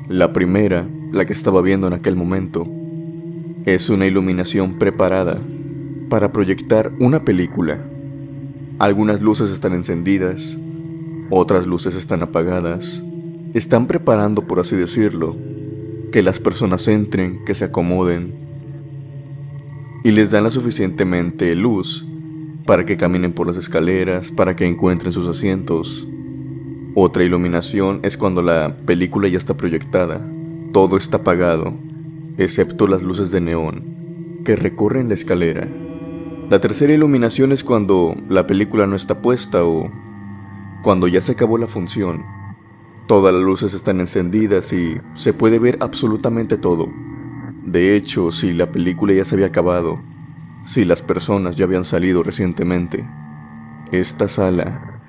La primera, la que estaba viendo en aquel momento, es una iluminación preparada para proyectar una película. Algunas luces están encendidas, otras luces están apagadas. Están preparando, por así decirlo, que las personas entren, que se acomoden, y les dan la suficientemente luz para que caminen por las escaleras, para que encuentren sus asientos. Otra iluminación es cuando la película ya está proyectada. Todo está apagado, excepto las luces de neón que recorren la escalera. La tercera iluminación es cuando la película no está puesta o cuando ya se acabó la función. Todas las luces están encendidas y se puede ver absolutamente todo. De hecho, si la película ya se había acabado, si las personas ya habían salido recientemente, esta sala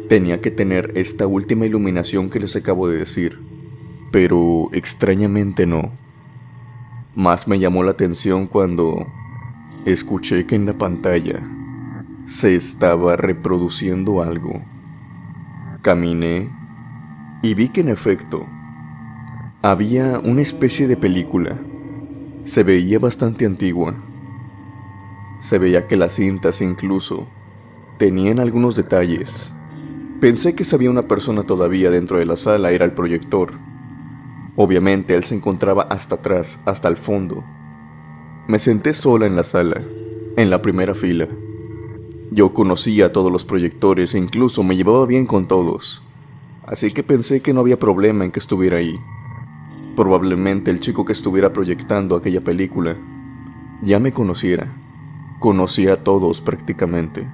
tenía que tener esta última iluminación que les acabo de decir. Pero extrañamente no. Más me llamó la atención cuando escuché que en la pantalla se estaba reproduciendo algo. Caminé y vi que en efecto había una especie de película. Se veía bastante antigua. Se veía que las cintas incluso tenían algunos detalles. Pensé que si había una persona todavía dentro de la sala era el proyector. Obviamente él se encontraba hasta atrás, hasta el fondo. Me senté sola en la sala, en la primera fila. Yo conocía a todos los proyectores e incluso me llevaba bien con todos, así que pensé que no había problema en que estuviera ahí. Probablemente el chico que estuviera proyectando aquella película ya me conocía a todos prácticamente.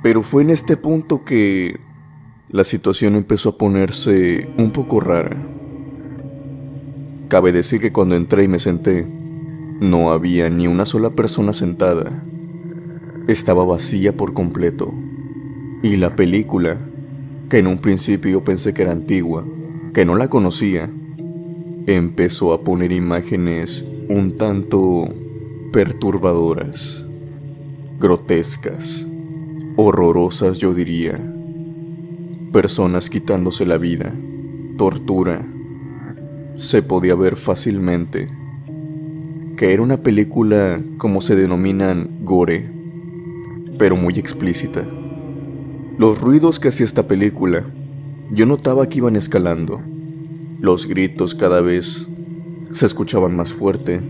Pero fue en este punto que la situación empezó a ponerse un poco rara. Cabe decir que cuando entré y me senté, no había ni una sola persona sentada. Estaba vacía por completo. Y la película, que en un principio yo pensé que era antigua, que no la conocía, empezó a poner imágenes un tanto perturbadoras, grotescas, horrorosas yo diría. Personas quitándose la vida, tortura. Se podía ver fácilmente que era una película como se denominan gore, pero muy explícita. Los ruidos que hacía esta película, yo notaba que iban escalando. Los gritos cada vez se escuchaban más fuerte,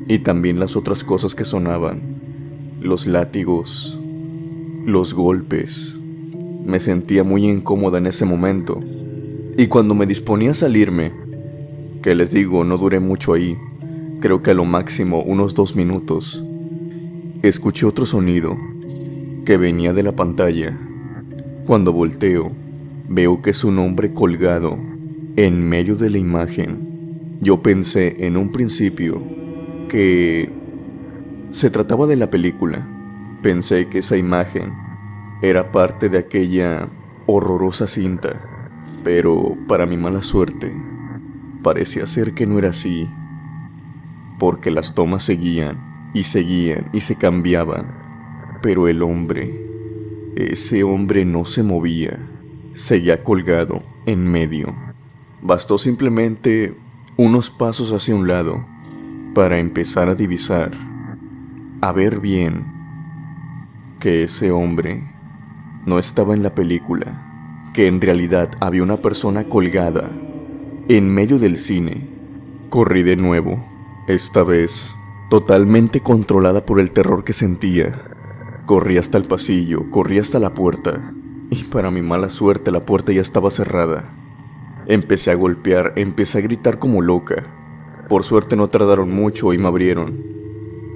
y también las otras cosas que sonaban, los látigos, los golpes. Me sentía muy incómoda en ese momento, y cuando me disponía a salirme, que les digo, no duré mucho ahí, creo que a lo máximo unos 2 minutos, escuché otro sonido que venía de la pantalla. Cuando volteo, veo que es un hombre colgado en medio de la imagen. Yo pensé en un principio que se trataba de la película. Pensé que esa imagen era parte de aquella horrorosa cinta, pero para mi mala suerte, parecía ser que no era así, porque las tomas seguían y se cambiaban, pero el hombre, ese hombre no se movía, seguía colgado en medio. Bastó simplemente unos pasos hacia un lado para empezar a divisar, a ver bien, que ese hombre no estaba en la película, que en realidad había una persona colgada en medio del cine. Corrí de nuevo, esta vez totalmente controlada por el terror que sentía. Corrí hasta el pasillo, corrí hasta la puerta, y para mi mala suerte la puerta ya estaba cerrada. Empecé a golpear, empecé a gritar como loca. Por suerte no tardaron mucho y me abrieron.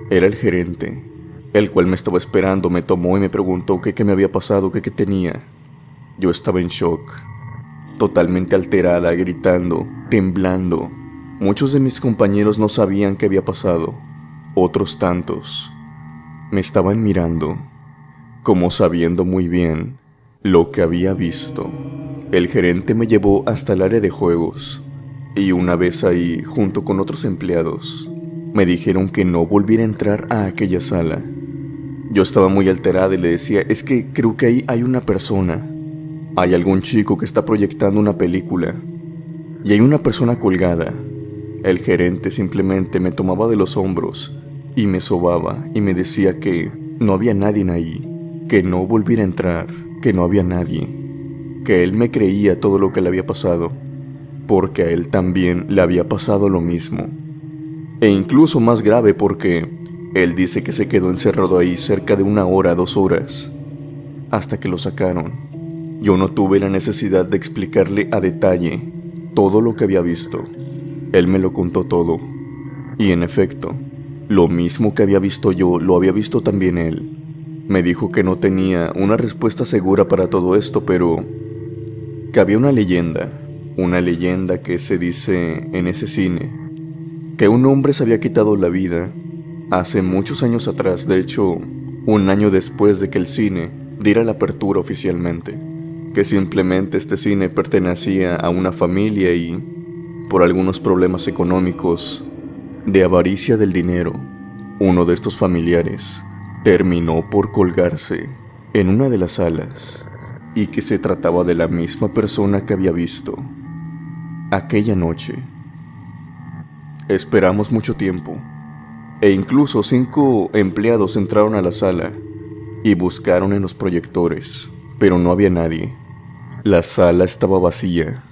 Era el gerente, el cual me estaba esperando. Me tomó y me preguntó qué me había pasado, qué tenía. Yo estaba en shock, totalmente alterada, gritando, temblando. Muchos de mis compañeros no sabían qué había pasado. Otros tantos me estaban mirando, como sabiendo muy bien lo que había visto. El gerente me llevó hasta el área de juegos, y una vez ahí, junto con otros empleados, me dijeron que no volviera a entrar a aquella sala. Yo estaba muy alterada y le decía, es que creo que ahí hay una persona. Hay algún chico que está proyectando una película, y hay una persona colgada. El gerente simplemente me tomaba de los hombros y me sobaba y me decía que no había nadie ahí, que no volviera a entrar, que no había nadie, que él me creía todo lo que le había pasado, porque a él también le había pasado lo mismo. E incluso más grave porque él dice que se quedó encerrado ahí cerca de 1 hora, 2 horas, hasta que lo sacaron. Yo no tuve la necesidad de explicarle a detalle todo lo que había visto. Él me lo contó todo, y en efecto, lo mismo que había visto yo, lo había visto también él. Me dijo que no tenía una respuesta segura para todo esto, pero que había una leyenda que se dice en ese cine, que un hombre se había quitado la vida hace muchos años atrás, de hecho, 1 año después de que el cine diera la apertura oficialmente, que simplemente este cine pertenecía a una familia y, por algunos problemas económicos, de avaricia del dinero, uno de estos familiares terminó por colgarse en una de las salas, y que se trataba de la misma persona que había visto aquella noche. Esperamos mucho tiempo, e incluso 5 empleados entraron a la sala y buscaron en los proyectores, pero no había nadie. La sala estaba vacía.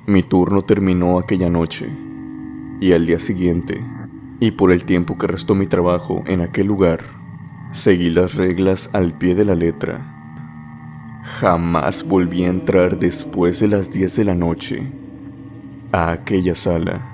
Mi turno terminó aquella noche, y al día siguiente y por el tiempo que restó mi trabajo en aquel lugar, seguí las reglas al pie de la letra. Jamás volví a entrar después de las 10 de la noche a aquella sala.